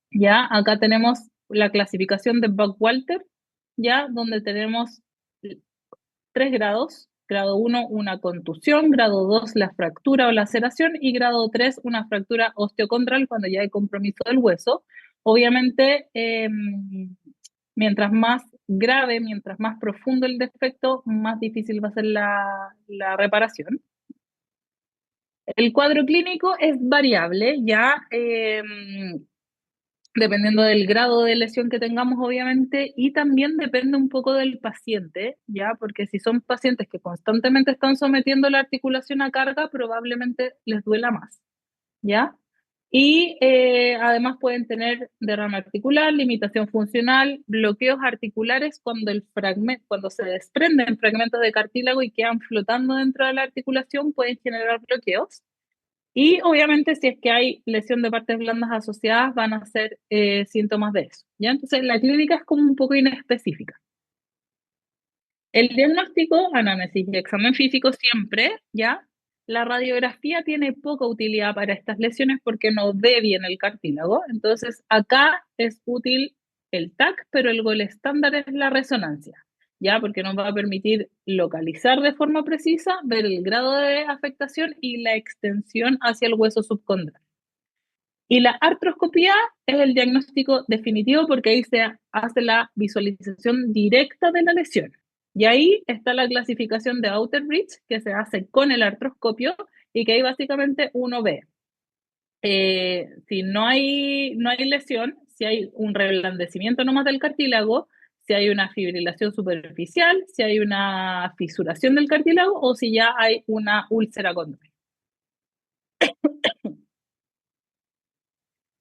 Ya, acá tenemos la clasificación de Buckwalter, ya, donde tenemos 3 grados. Grado 1, una contusión. Grado 2, la fractura o laceración. Y grado 3, una fractura osteocondral cuando ya hay compromiso del hueso. Obviamente, mientras más grave, mientras más profundo el defecto, más difícil va a ser la reparación. El cuadro clínico es variable, ya dependiendo del grado de lesión que tengamos, obviamente, y también depende un poco del paciente, ¿ya? Porque si son pacientes que constantemente están sometiendo la articulación a carga, probablemente les duela más, ¿ya? Y además pueden tener derrame articular, limitación funcional, bloqueos articulares cuando se desprenden fragmentos de cartílago y quedan flotando dentro de la articulación, pueden generar bloqueos. Y obviamente si es que hay lesión de partes blandas asociadas, van a ser síntomas de eso. ¿Ya? Entonces la clínica es como un poco inespecífica. El diagnóstico, anamnesis y examen físico siempre, ¿ya? La radiografía tiene poca utilidad para estas lesiones porque no ve bien el cartílago. Entonces acá es útil el TAC, pero el gol estándar es la resonancia. ¿Ya? Porque nos va a permitir localizar de forma precisa, ver el grado de afectación y la extensión hacia el hueso subcondral. Y la artroscopía es el diagnóstico definitivo porque ahí se hace la visualización directa de la lesión. Y ahí está la clasificación de Outerbridge que se hace con el artroscopio y que ahí básicamente uno ve si no hay lesión, si hay un reblandecimiento nomás del cartílago, si hay una fibrilación superficial, si hay una fisuración del cartílago o si ya hay una úlcera condral.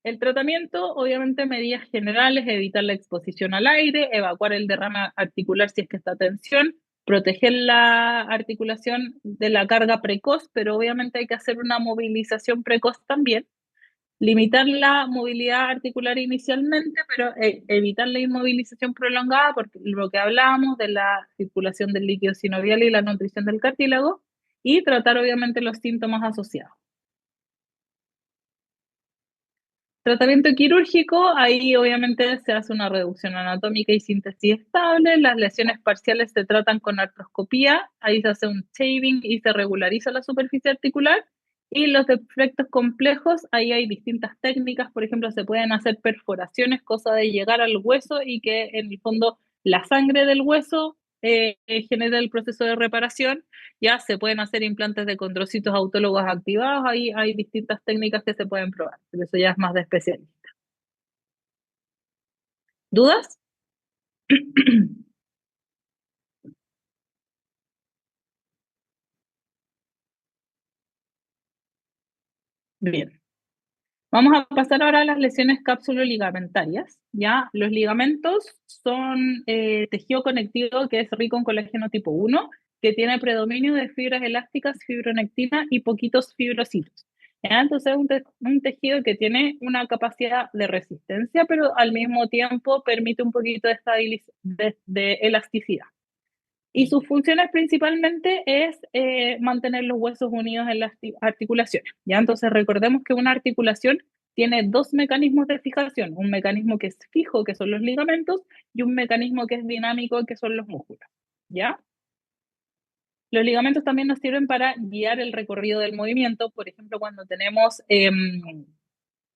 El tratamiento, obviamente, medidas generales, evitar la exposición al aire, evacuar el derrame articular si es que está tensión, proteger la articulación de la carga precoz, pero obviamente hay que hacer una movilización precoz también. Limitar la movilidad articular inicialmente, pero evitar la inmovilización prolongada, porque lo que hablábamos de la circulación del líquido sinovial y la nutrición del cartílago, y tratar obviamente los síntomas asociados. Tratamiento quirúrgico, ahí obviamente se hace una reducción anatómica y síntesis estable. Las lesiones parciales se tratan con artroscopía, ahí se hace un shaving y se regulariza la superficie articular. Y los defectos complejos, ahí hay distintas técnicas, por ejemplo, se pueden hacer perforaciones, cosa de llegar al hueso y que en el fondo la sangre del hueso genere el proceso de reparación. Ya se pueden hacer implantes de condrocitos autólogos activados, ahí hay distintas técnicas que se pueden probar, pero eso ya es más de especialista. ¿Dudas? Bien. Vamos a pasar ahora a las lesiones cápsulo-ligamentarias. ¿Ya? Los ligamentos son tejido conectivo que es rico en colágeno tipo 1, que tiene predominio de fibras elásticas, fibronectina y poquitos fibrocitos. ¿Ya? Entonces es un tejido que tiene una capacidad de resistencia, pero al mismo tiempo permite un poquito de elasticidad. Y sus funciones principalmente es mantener los huesos unidos en las articulaciones. ¿Ya? Entonces recordemos que una articulación tiene dos mecanismos de fijación, un mecanismo que es fijo, que son los ligamentos, y un mecanismo que es dinámico, que son los músculos, ¿ya? Los ligamentos también nos sirven para guiar el recorrido del movimiento, por ejemplo, cuando tenemos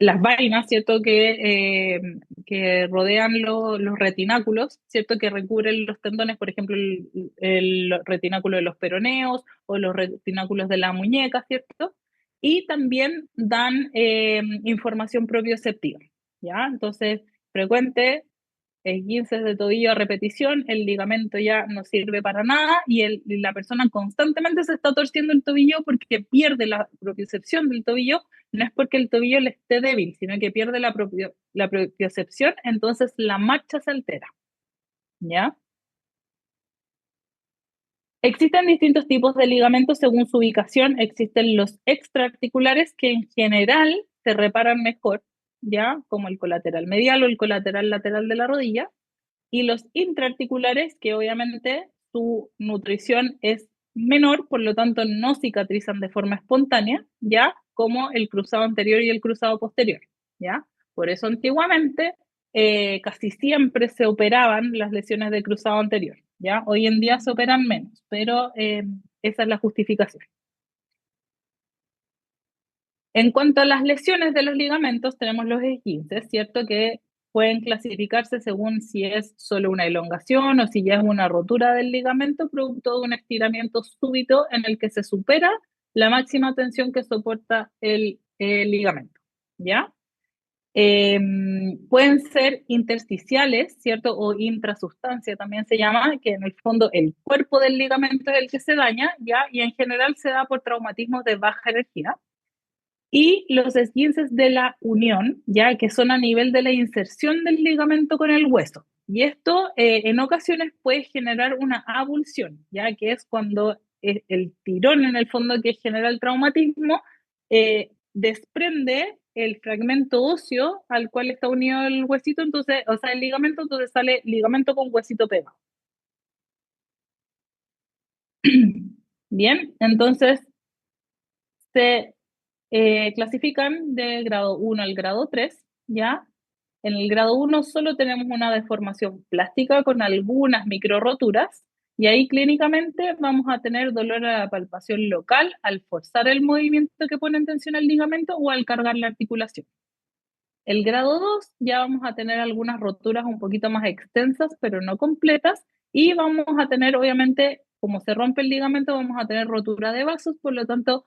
las vainas, ¿cierto? Que rodean los retináculos, ¿cierto? Que recubren los tendones, por ejemplo, el retináculo de los peroneos o los retináculos de la muñeca, ¿cierto? Y también dan información propioceptiva, ¿ya? Entonces, frecuente, esguinces de tobillo a repetición, el ligamento ya no sirve para nada y la persona constantemente se está torciendo el tobillo porque pierde la propiocepción del tobillo. No es porque el tobillo le esté débil, sino que pierde la propiocepción, entonces la marcha se altera, ¿ya? Existen distintos tipos de ligamentos según su ubicación. Existen los extraarticulares que en general se reparan mejor, ¿ya? Como el colateral medial o el colateral lateral de la rodilla. Y los intraarticulares, que obviamente su nutrición es menor, por lo tanto no cicatrizan de forma espontánea, ¿ya? Como el cruzado anterior y el cruzado posterior, ¿ya? Por eso antiguamente casi siempre se operaban las lesiones de cruzado anterior, ¿ya? Hoy en día se operan menos, pero esa es la justificación. En cuanto a las lesiones de los ligamentos, tenemos los esguinces, ¿cierto? Que pueden clasificarse según si es solo una elongación o si ya es una rotura del ligamento producto de un estiramiento súbito en el que se supera la máxima tensión que soporta el ligamento, ¿ya? Pueden ser intersticiales, ¿cierto? O intrasustancia también se llama, que en el fondo el cuerpo del ligamento es el que se daña, ¿ya? Y en general se da por traumatismos de baja energía y los esguinces de la unión, ya que son a nivel de la inserción del ligamento con el hueso. Y esto en ocasiones puede generar una avulsión, ya que es cuando el tirón en el fondo que genera el traumatismo desprende el fragmento óseo al cual está unido el huesito, entonces, o sea, el ligamento, entonces sale ligamento con huesito pegado. Bien, entonces se clasifican del grado 1 al grado 3, ¿ya? En el grado 1 solo tenemos una deformación plástica con algunas micro roturas y ahí clínicamente vamos a tener dolor a la palpación local al forzar el movimiento que pone en tensión el ligamento o al cargar la articulación. El grado 2 ya vamos a tener algunas roturas un poquito más extensas, pero no completas, y vamos a tener, obviamente, como se rompe el ligamento, vamos a tener rotura de vasos, por lo tanto,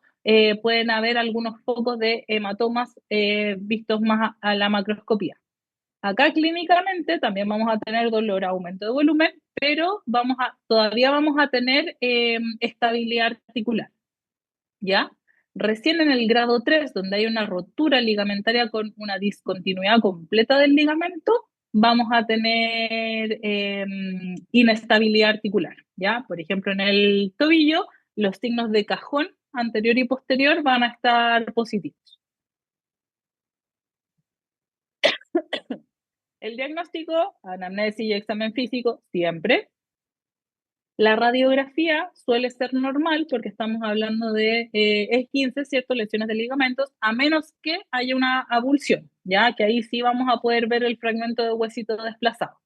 pueden haber algunos focos de hematomas vistos más a la macroscopía. Acá clínicamente también vamos a tener dolor, aumento de volumen, pero todavía vamos a tener estabilidad articular. ¿Ya? Recién en el grado 3, donde hay una rotura ligamentaria con una discontinuidad completa del ligamento, vamos a tener inestabilidad articular, ¿ya? Por ejemplo, en el tobillo, los signos de cajón anterior y posterior van a estar positivos. El diagnóstico, anamnesis y examen físico, siempre. La radiografía suele ser normal porque estamos hablando de esguince, ¿cierto? Lesiones de ligamentos, a menos que haya una avulsión, ¿ya? Que ahí sí vamos a poder ver el fragmento de huesito desplazado,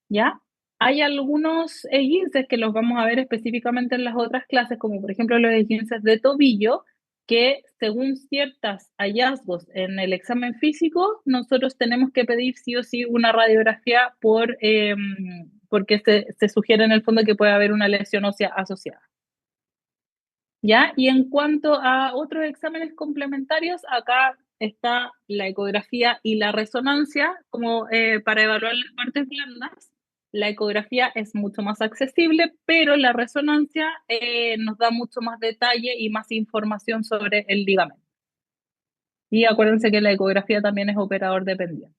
¿ya? Hay algunos esguinces que los vamos a ver específicamente en las otras clases, como por ejemplo los esguinces de tobillo, que según ciertos hallazgos en el examen físico, nosotros tenemos que pedir sí o sí una radiografía porque se sugiere en el fondo que puede haber una lesión ósea asociada. ¿Ya? Y en cuanto a otros exámenes complementarios, acá está la ecografía y la resonancia como para evaluar las partes blandas. La ecografía es mucho más accesible, pero la resonancia nos da mucho más detalle y más información sobre el ligamento. Y acuérdense que la ecografía también es operador dependiente.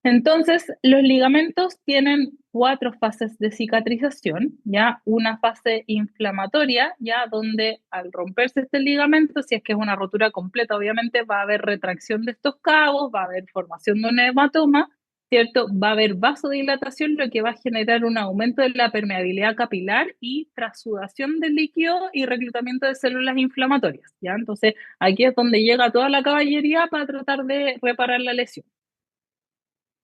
Entonces, los ligamentos tienen 4 fases de cicatrización, ¿ya? Una fase inflamatoria, ¿ya? Donde al romperse este ligamento, si es que es una rotura completa, obviamente va a haber retracción de estos cabos, va a haber formación de un hematoma, ¿cierto? Va a haber vasodilatación, lo que va a generar un aumento de la permeabilidad capilar y trasudación del líquido y reclutamiento de células inflamatorias, ¿ya? Entonces, aquí es donde llega toda la caballería para tratar de reparar la lesión.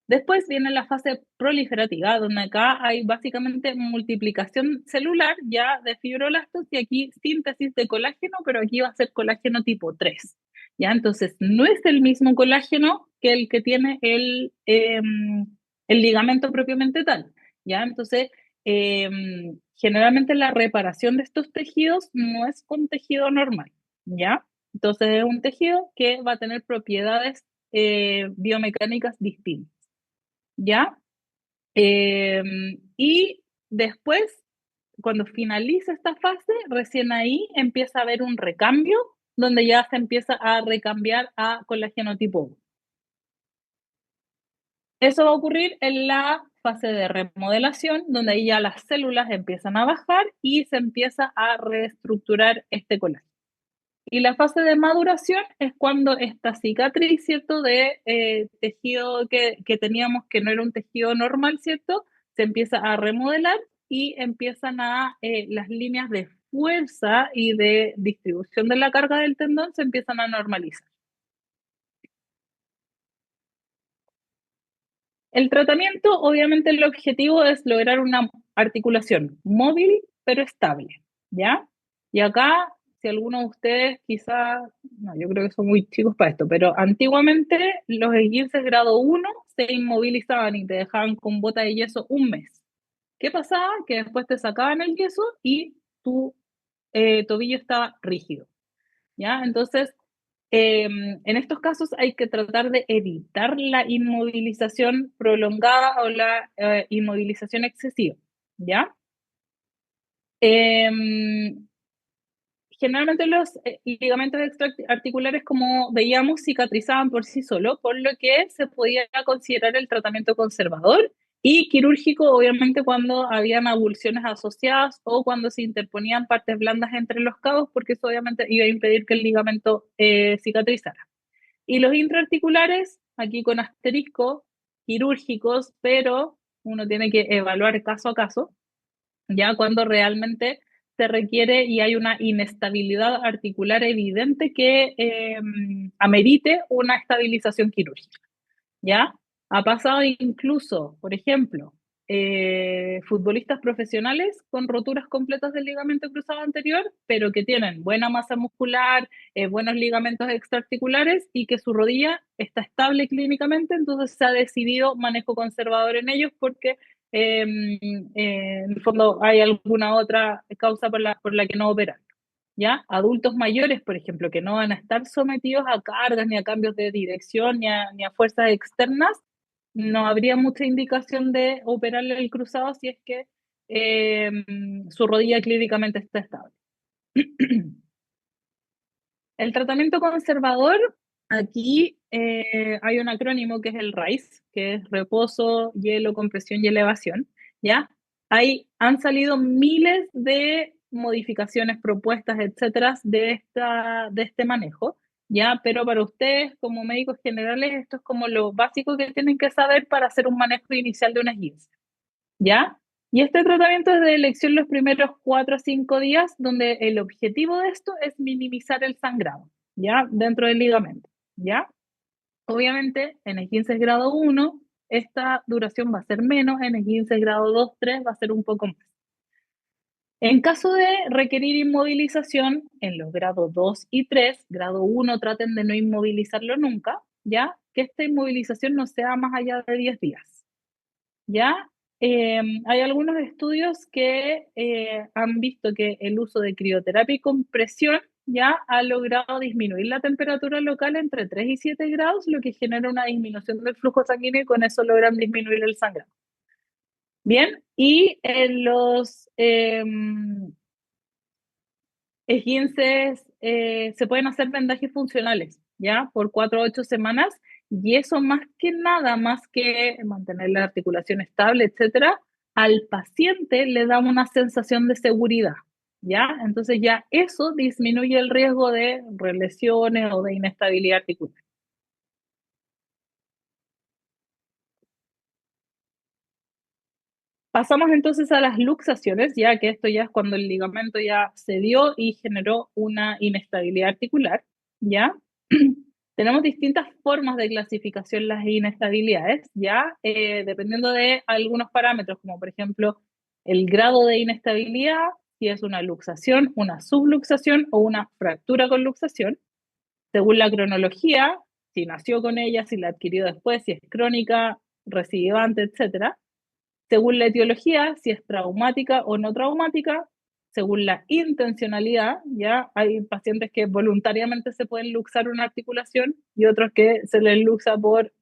Después viene la fase proliferativa, donde acá hay básicamente multiplicación celular ya de fibroblastos y aquí síntesis de colágeno, pero aquí va a ser colágeno tipo 3. ¿Ya? Entonces, no es el mismo colágeno que el que tiene el ligamento propiamente tal. ¿Ya? Entonces, generalmente la reparación de estos tejidos no es con tejido normal. ¿Ya? Entonces, es un tejido que va a tener propiedades biomecánicas distintas. ¿Ya? Y después, cuando finaliza esta fase, recién ahí empieza a haber un recambio, donde ya se empieza a recambiar a colágeno tipo 1. Eso va a ocurrir en la fase de remodelación, donde ahí ya las células empiezan a bajar y se empieza a reestructurar este colágeno. Y la fase de maduración es cuando esta cicatriz, ¿cierto?, de tejido que teníamos que no era un tejido normal, ¿cierto?, se empieza a remodelar y empiezan las líneas de fuerza y de distribución de la carga del tendón se empiezan a normalizar. El tratamiento, obviamente, el objetivo es lograr una articulación móvil pero estable, ¿ya? Y acá, si alguno de ustedes quizás, no, yo creo que son muy chicos para esto, pero antiguamente los esguinces grado 1 se inmovilizaban y te dejaban con bota de yeso un mes. ¿Qué pasaba? Que después te sacaban el yeso y tu tobillo estaba rígido, ¿ya? Entonces, en estos casos hay que tratar de evitar la inmovilización prolongada o la inmovilización excesiva, ¿ya? Em, Generalmente los ligamentos extraarticulares, como veíamos, cicatrizaban por sí solo, por lo que se podía considerar el tratamiento conservador y quirúrgico, obviamente, cuando habían avulsiones asociadas o cuando se interponían partes blandas entre los cabos, porque eso obviamente iba a impedir que el ligamento cicatrizara. Y los intraarticulares, aquí con asterisco, quirúrgicos, pero uno tiene que evaluar caso a caso, ya cuando realmente se requiere y hay una inestabilidad articular evidente que amerite una estabilización quirúrgica. ¿Ya? Ha pasado incluso, por ejemplo, futbolistas profesionales con roturas completas del ligamento cruzado anterior, pero que tienen buena masa muscular, buenos ligamentos extraarticulares y que su rodilla está estable clínicamente, entonces se ha decidido manejo conservador en ellos porque en el fondo hay alguna otra causa por la que no operan. ¿Ya? Adultos mayores, por ejemplo, que no van a estar sometidos a cargas ni a cambios de dirección ni a fuerzas externas, no habría mucha indicación de operarle el cruzado si es que su rodilla clínicamente está estable. El tratamiento conservador, aquí hay un acrónimo que es el RICE, que es reposo, hielo, compresión y elevación, ¿ya? Han salido miles de modificaciones, propuestas, etcétera, de este manejo, ¿ya? Pero para ustedes, como médicos generales, esto es como lo básico que tienen que saber para hacer un manejo inicial de una esguince, ¿ya? Y este tratamiento es de elección los primeros 4 a 5 días, donde el objetivo de esto es minimizar el sangrado, ¿ya? Dentro del ligamento, ¿ya? Obviamente, en el 15 grado 1, esta duración va a ser menos, en el 15 grado 2, 3 va a ser un poco más. En caso de requerir inmovilización, en los grados 2 y 3, grado 1 traten de no inmovilizarlo nunca, ¿ya? Que esta inmovilización no sea más allá de 10 días. ¿Ya? Hay algunos estudios que han visto que el uso de crioterapia y compresión ya ha logrado disminuir la temperatura local entre 3 y 7 grados, lo que genera una disminución del flujo sanguíneo y con eso logran disminuir el sangrado. Bien, y en los esguinces se pueden hacer vendajes funcionales, ¿ya? Por 4 a 8 semanas, y eso más que nada, más que mantener la articulación estable, etcétera, al paciente le da una sensación de seguridad, ¿ya? Entonces ya eso disminuye el riesgo de lesiones o de inestabilidad articular. Pasamos entonces a las luxaciones, ya que esto ya es cuando el ligamento ya cedió y generó una inestabilidad articular, ¿ya? Tenemos distintas formas de clasificación las inestabilidades, ¿ya? Dependiendo de algunos parámetros, como por ejemplo el grado de inestabilidad, si es una luxación, una subluxación o una fractura con luxación, según la cronología, si nació con ella, si la adquirió después, si es crónica, recidivante, etcétera, según la etiología, si es traumática o no traumática, según la intencionalidad, ya hay pacientes que voluntariamente se pueden luxar una articulación y otros que se les luxa por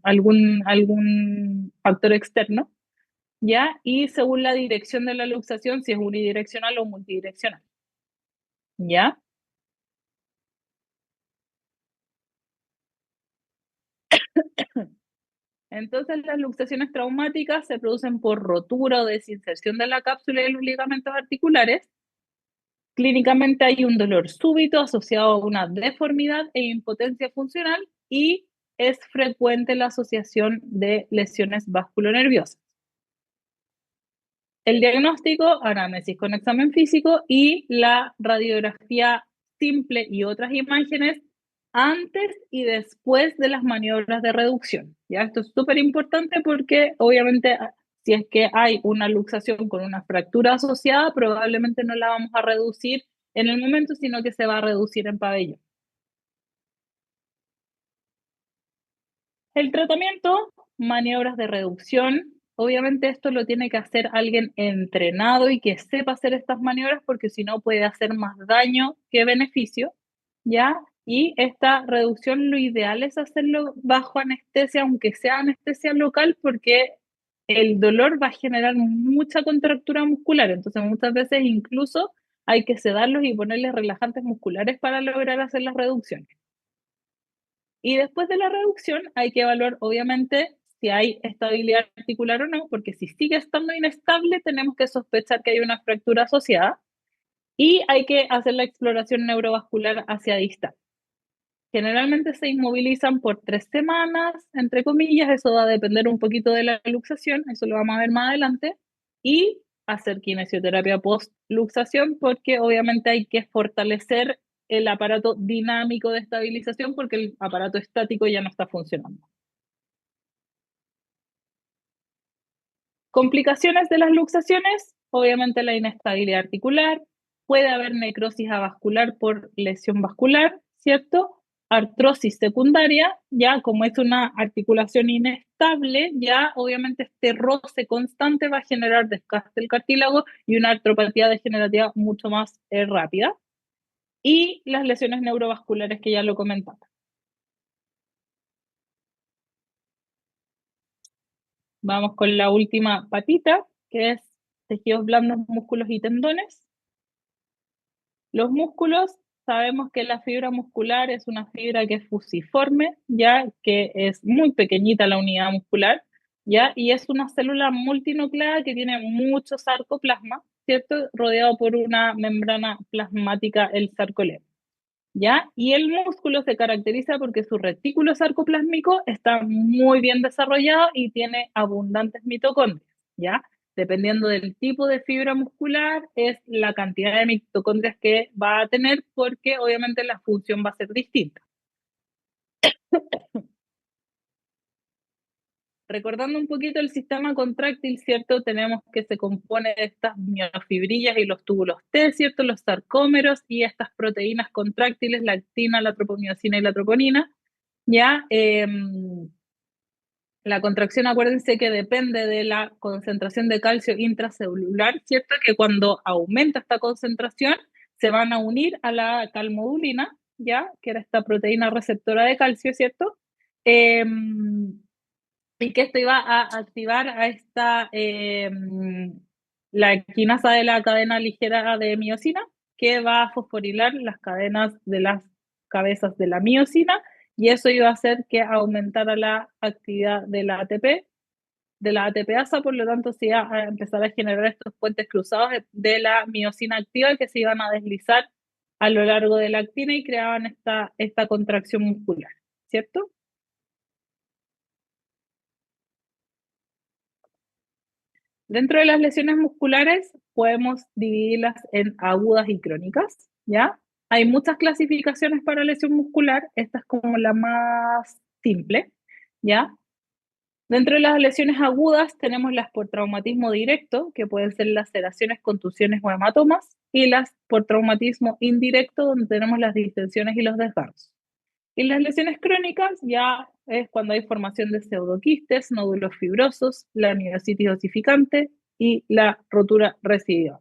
algún factor externo, ya, y según la dirección de la luxación, si es unidireccional o multidireccional, ya. Entonces, las luxaciones traumáticas se producen por rotura o desinserción de la cápsula y de los ligamentos articulares. Clínicamente hay un dolor súbito asociado a una deformidad e impotencia funcional y es frecuente la asociación de lesiones vasculonerviosas. El diagnóstico, anamnesis con examen físico y la radiografía simple y otras imágenes antes y después de las maniobras de reducción. ¿Ya? Esto es súper importante porque obviamente si es que hay una luxación con una fractura asociada, probablemente no la vamos a reducir en el momento, sino que se va a reducir en pabellón. El tratamiento, maniobras de reducción. Obviamente esto lo tiene que hacer alguien entrenado y que sepa hacer estas maniobras porque si no puede hacer más daño que beneficio, ¿ya? Y esta reducción lo ideal es hacerlo bajo anestesia, aunque sea anestesia local, porque el dolor va a generar mucha contractura muscular. Entonces muchas veces incluso hay que sedarlos y ponerles relajantes musculares para lograr hacer las reducciones. Y después de la reducción hay que evaluar, obviamente, si hay estabilidad articular o no, porque si sigue estando inestable, tenemos que sospechar que hay una fractura asociada y hay que hacer la exploración neurovascular hacia distal. Generalmente se inmovilizan por 3 semanas, entre comillas, eso va a depender un poquito de la luxación, eso lo vamos a ver más adelante, y hacer kinesioterapia post-luxación porque obviamente hay que fortalecer el aparato dinámico de estabilización porque el aparato estático ya no está funcionando. Complicaciones de las luxaciones, obviamente la inestabilidad articular, puede haber necrosis avascular por lesión vascular, ¿cierto? Artrosis secundaria, ya como es una articulación inestable, ya obviamente este roce constante va a generar desgaste del cartílago y una artropatía degenerativa mucho más rápida. Y las lesiones neurovasculares que ya lo comentaba. Vamos con la última patita, que es tejidos blandos, músculos y tendones. Los músculos, sabemos que la fibra muscular es una fibra que es fusiforme, ya que es muy pequeñita la unidad muscular, ya, y es una célula multinucleada que tiene mucho sarcoplasma, ¿cierto? Rodeado por una membrana plasmática, el sarcolema. ¿Ya? Y el músculo se caracteriza porque su retículo sarcoplásmico está muy bien desarrollado y tiene abundantes mitocondrias, ¿ya? Dependiendo del tipo de fibra muscular, es la cantidad de mitocondrias que va a tener porque obviamente la función va a ser distinta. Recordando un poquito el sistema contráctil, ¿cierto? Tenemos que se compone de estas miofibrillas y los túbulos T, ¿cierto? Los sarcómeros y estas proteínas contráctiles, la actina, la tropomiosina y la troponina, ¿ya? La contracción, acuérdense que depende de la concentración de calcio intracelular, ¿cierto? Que cuando aumenta esta concentración, se van a unir a la calmodulina, ¿ya? Que era esta proteína receptora de calcio, ¿cierto? Eh, y que esto iba a activar a esta, la quinasa de la cadena ligera de miosina, que va a fosforilar las cadenas de las cabezas de la miosina, y eso iba a hacer que aumentara la actividad de la ATP, de la ATPasa, por lo tanto se iba a empezar a generar estos puentes cruzados de la miosina activa que se iban a deslizar a lo largo de la actina y creaban esta contracción muscular, ¿cierto? Dentro de las lesiones musculares podemos dividirlas en agudas y crónicas, ¿ya? Hay muchas clasificaciones para lesión muscular, esta es como la más simple, ¿ya? Dentro de las lesiones agudas tenemos las por traumatismo directo, que pueden ser laceraciones, contusiones o hematomas, y las por traumatismo indirecto, donde tenemos las distensiones y los desgarros. Y las lesiones crónicas ya es cuando hay formación de pseudoquistes, nódulos fibrosos, la miositis osificante y la rotura residual.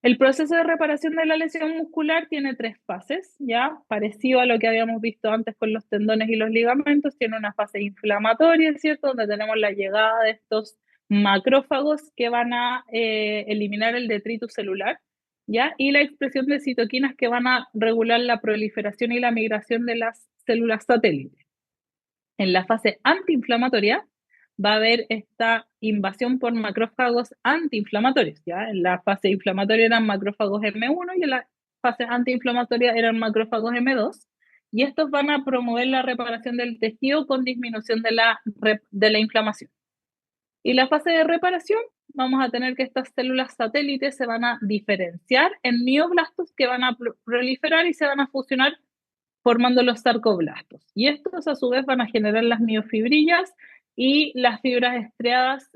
El proceso de reparación de la lesión muscular tiene tres fases, ya parecido a lo que habíamos visto antes con los tendones y los ligamentos. Tiene una fase inflamatoria, ¿cierto? Donde tenemos la llegada de estos macrófagos que van a eliminar el detritus celular, ¿ya? Y la expresión de citoquinas que van a regular la proliferación y la migración de las células satélites. En la fase antiinflamatoria va a haber esta invasión por macrófagos antiinflamatorios, ¿ya? En la fase inflamatoria eran macrófagos M1 y en la fase antiinflamatoria eran macrófagos M2, y estos van a promover la reparación del tejido con disminución de la inflamación. Y la fase de reparación, vamos a tener que estas células satélites se van a diferenciar en mioblastos que van a proliferar y se van a fusionar formando los sarcoblastos. Y estos a su vez van a generar las miofibrillas y las fibras estriadas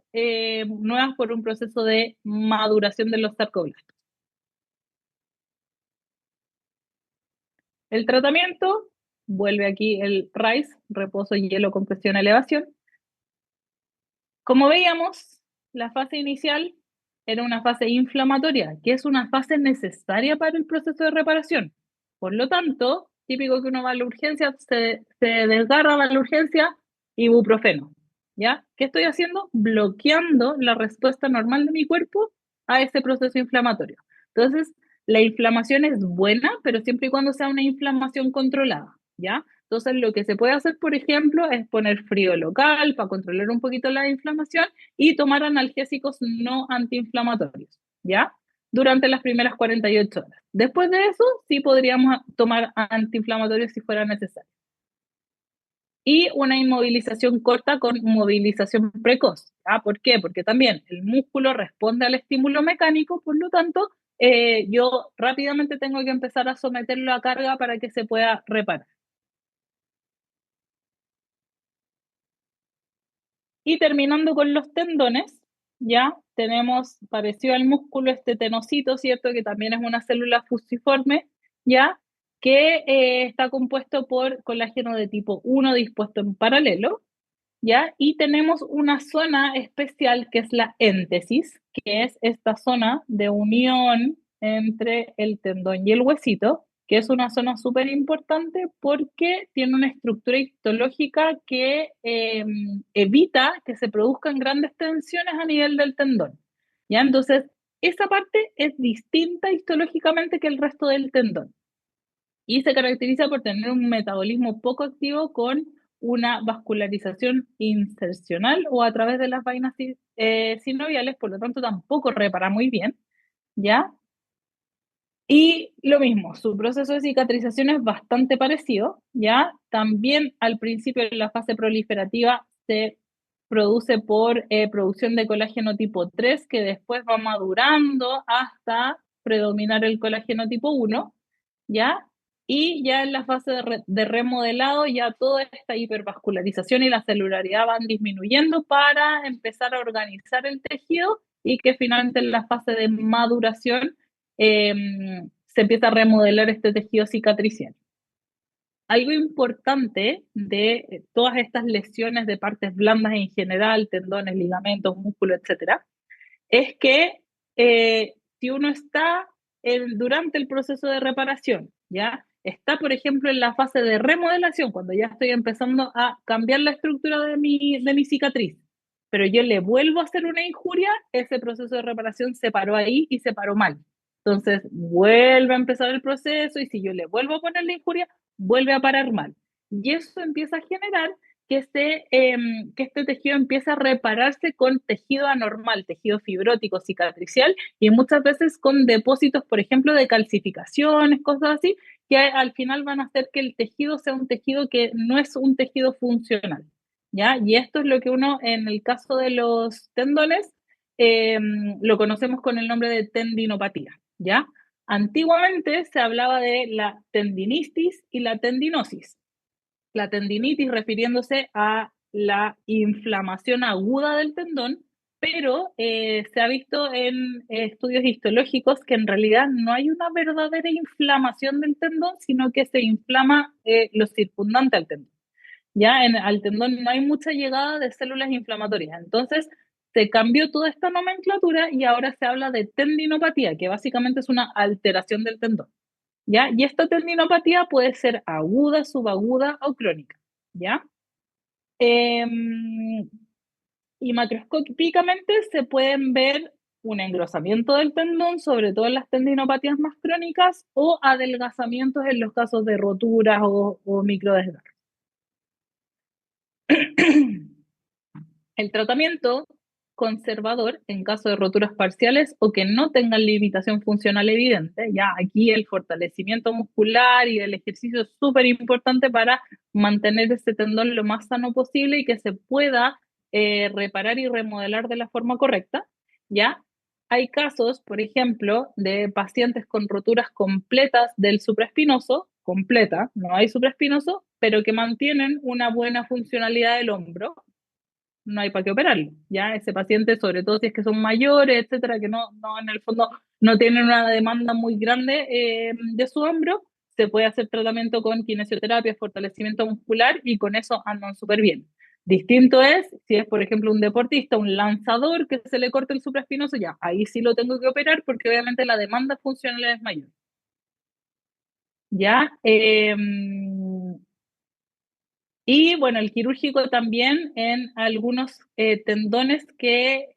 nuevas por un proceso de maduración de los sarcoblastos. El tratamiento, vuelve aquí el RICE, reposo, hielo, compresión, elevación. Como veíamos, la fase inicial era una fase inflamatoria, que es una fase necesaria para el proceso de reparación. Por lo tanto, típico que uno va a la urgencia, se desgarra, va a la urgencia, ibuprofeno. ¿Ya? ¿Qué estoy haciendo? Bloqueando la respuesta normal de mi cuerpo a ese proceso inflamatorio. Entonces, la inflamación es buena, pero siempre y cuando sea una inflamación controlada. ¿Ya? Entonces, lo que se puede hacer, por ejemplo, es poner frío local para controlar un poquito la inflamación y tomar analgésicos no antiinflamatorios, ¿ya? Durante las primeras 48 horas. Después de eso, sí podríamos tomar antiinflamatorios si fuera necesario. Y una inmovilización corta con movilización precoz. ¿Ya? ¿Por qué? Porque también el músculo responde al estímulo mecánico, por lo tanto, yo rápidamente tengo que empezar a someterlo a carga para que se pueda reparar. Y terminando con los tendones, ya tenemos parecido al músculo este tenocito, ¿cierto? Que también es una célula fusiforme, ya, que está compuesto por colágeno de tipo 1 dispuesto en paralelo, ya, y tenemos una zona especial que es la éntesis, que es esta zona de unión entre el tendón y el huesito, que es una zona súper importante porque tiene una estructura histológica que evita que se produzcan grandes tensiones a nivel del tendón. ¿Ya? Entonces, esa parte es distinta histológicamente que el resto del tendón y se caracteriza por tener un metabolismo poco activo con una vascularización insercional o a través de las vainas sinoviales, por lo tanto tampoco repara muy bien, ¿ya? Y lo mismo, su proceso de cicatrización es bastante parecido, ¿ya? También al principio de la fase proliferativa se produce por producción de colágeno tipo 3, que después va madurando hasta predominar el colágeno tipo 1, ¿ya? Y ya en la fase de remodelado, ya toda esta hipervascularización y la celularidad van disminuyendo para empezar a organizar el tejido y que finalmente en la fase de maduración se empieza a remodelar este tejido cicatricial. Algo importante de todas estas lesiones de partes blandas en general, tendones, ligamentos, músculo, etcétera, es que si uno está durante el proceso de reparación, ¿ya? Está, por ejemplo, en la fase de remodelación, cuando ya estoy empezando a cambiar la estructura de mi cicatriz, pero yo le vuelvo a hacer una injuria, ese proceso de reparación se paró ahí y se paró mal. Entonces, vuelve a empezar el proceso y si yo le vuelvo a poner la injuria, vuelve a parar mal. Y eso empieza a generar que este tejido empiece a repararse con tejido anormal, tejido fibrótico, cicatricial, y muchas veces con depósitos, por ejemplo, de calcificaciones, cosas así, que al final van a hacer que el tejido sea un tejido que no es un tejido funcional. ¿ya? Y esto es lo que uno, en el caso de los tendones, lo conocemos con el nombre de tendinopatía, ¿ya? Antiguamente se hablaba de la tendinitis y la tendinosis. La tendinitis refiriéndose a la inflamación aguda del tendón, pero se ha visto en estudios histológicos que en realidad no hay una verdadera inflamación del tendón, sino que se inflama lo circundante al tendón. Ya al tendón no hay mucha llegada de células inflamatorias. Entonces, se cambió toda esta nomenclatura y ahora se habla de tendinopatía, que básicamente es una alteración del tendón. ¿Ya? Y esta tendinopatía puede ser aguda, subaguda o crónica, ¿ya? Y macroscópicamente se pueden ver un engrosamiento del tendón, sobre todo en las tendinopatías más crónicas, o adelgazamientos en los casos de roturas o microdesgarros. El tratamiento conservador en caso de roturas parciales o que no tengan limitación funcional evidente, ya aquí el fortalecimiento muscular y el ejercicio es súper importante para mantener ese tendón lo más sano posible y que se pueda reparar y remodelar de la forma correcta, ya. Hay casos, por ejemplo, de pacientes con roturas completas del supraespinoso, completa, no hay supraespinoso, pero que mantienen una buena funcionalidad del hombro, no hay para qué operarlo, ¿ya? Ese paciente, sobre todo si es que son mayores, etcétera, que no en el fondo no tienen una demanda muy grande de su hombro, se puede hacer tratamiento con kinesioterapia, fortalecimiento muscular y con eso andan súper bien. Distinto es si es, por ejemplo, un deportista, un lanzador que se le corta el supraespinoso, ya, ahí sí lo tengo que operar porque obviamente la demanda funcional es mayor. ¿Ya? Y bueno, el quirúrgico también en algunos tendones que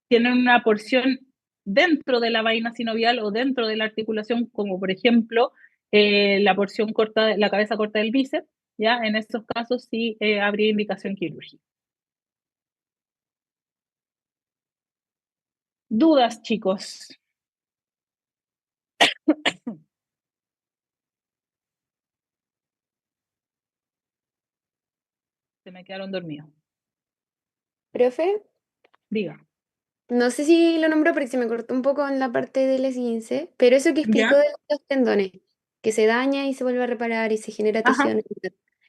tienen una porción dentro de la vaina sinovial o dentro de la articulación, como por ejemplo la porción corta, la cabeza corta del bíceps, ¿ya? En estos casos sí habría indicación quirúrgica. ¿Dudas, chicos? Se me quedaron dormidos. Profe, Diga. no sé si lo nombró porque se me cortó un poco en la parte del esguince, pero eso que explicó ¿Ya? de los tendones, que se daña y se vuelve a reparar y se genera Ajá. tejido.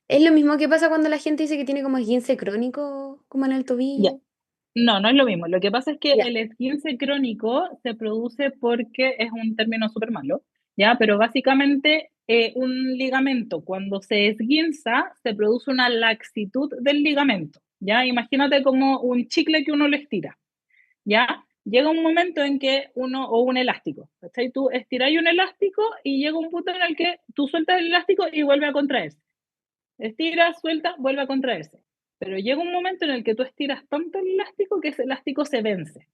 ¿Es lo mismo que pasa cuando la gente dice que tiene como esguince crónico, como en el Ya. tobillo? No, no es lo mismo. Lo que pasa es que Ya. el esguince crónico se produce porque es un término súper malo, ¿ya? Pero básicamente un ligamento cuando se esguinza se produce una laxitud del ligamento, ¿ya? Imagínate como un chicle que uno lo estira, ¿ya? Llega un momento en que uno, o un elástico, ¿cachai? Tú estiras un elástico y llega un punto en el que tú sueltas el elástico y vuelve a contraerse. Estira, suelta, vuelve a contraerse. Pero llega un momento en el que tú estiras tanto el elástico que ese elástico se vence,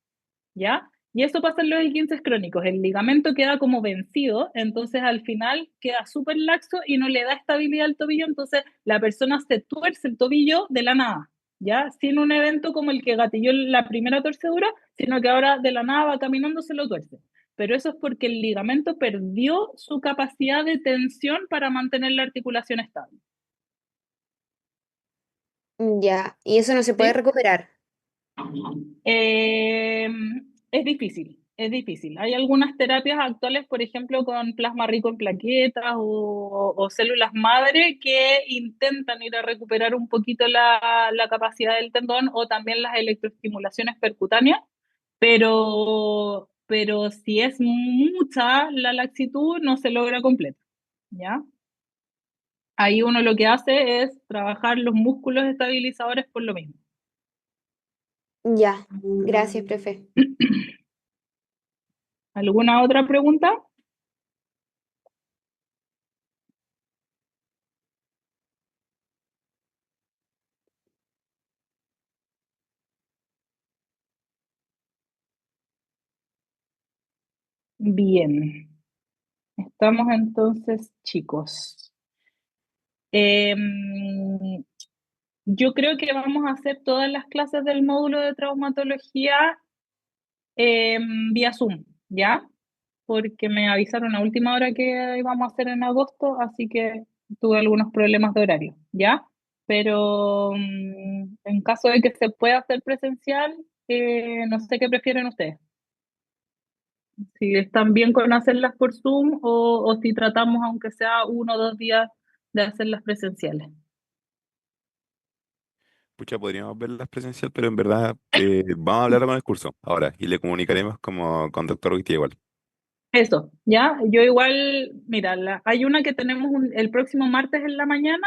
¿ya? Y eso pasa en los esguinces crónicos. El ligamento queda como vencido, entonces al final queda súper laxo y no le da estabilidad al tobillo, entonces la persona se tuerce el tobillo de la nada, ¿ya? Sin un evento como el que gatilló la primera torcedura, sino que ahora de la nada va caminando, se lo tuerce. Pero eso es porque el ligamento perdió su capacidad de tensión para mantener la articulación estable. Ya, y eso no se puede ¿Sí? recuperar. Eh, es difícil, es difícil. Hay algunas terapias actuales, por ejemplo, con plasma rico en plaquetas o células madre que intentan ir a recuperar un poquito la capacidad del tendón o también las electroestimulaciones percutáneas, pero si es mucha la laxitud, no se logra completa, ¿ya? Ahí uno lo que hace es trabajar los músculos estabilizadores por lo mismo. Ya, gracias, profe. ¿Alguna otra pregunta? Bien, estamos entonces, chicos. Em, yo creo que vamos a hacer todas las clases del módulo de traumatología vía Zoom, ¿ya? Porque me avisaron a última hora que íbamos a hacer en agosto, así que tuve algunos problemas de horario, ¿ya? pero en caso de que se pueda hacer presencial, no sé qué prefieren ustedes. Si están bien con hacerlas por Zoom o si tratamos, aunque sea 1 o 2 días, de hacerlas presenciales. Pucha, podríamos verlas presencial, pero en verdad vamos a hablar con el curso ahora y le comunicaremos como con doctor Witty igual. Eso, ¿ya? Yo igual, mira, hay una que tenemos el próximo martes en la mañana,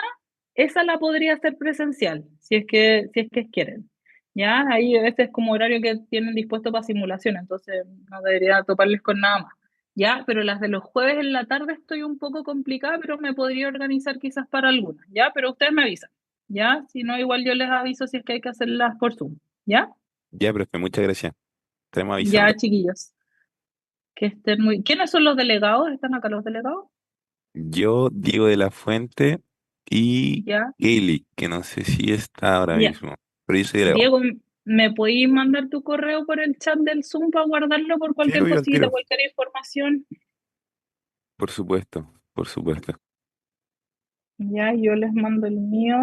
esa la podría hacer presencial, si es que quieren. ¿Ya? Ahí ese es como horario que tienen dispuesto para simulación, entonces no debería toparles con nada más. ¿Ya? Pero las de los jueves en la tarde estoy un poco complicada, pero me podría organizar quizás para algunas, ¿ya? Pero ustedes me avisan, ¿ya? Si no, igual yo les aviso si es que hay que hacerlas por Zoom, ¿ya? Ya, profe, muchas gracias. Estaremos Ya, avisando. chiquillos, que estén muy... ¿Quiénes son los delegados? ¿Están acá los delegados? Yo, Diego de la Fuente y Ya. Kaylee, que no sé si está ahora Ya, mismo, pero yo soy delegado. Diego, ¿me podéis mandar tu correo por el chat del Zoom para guardarlo por Sí, cualquier voy al cosita, tiro. cualquier información? Por supuesto, por supuesto. Ya, yo les mando el mío.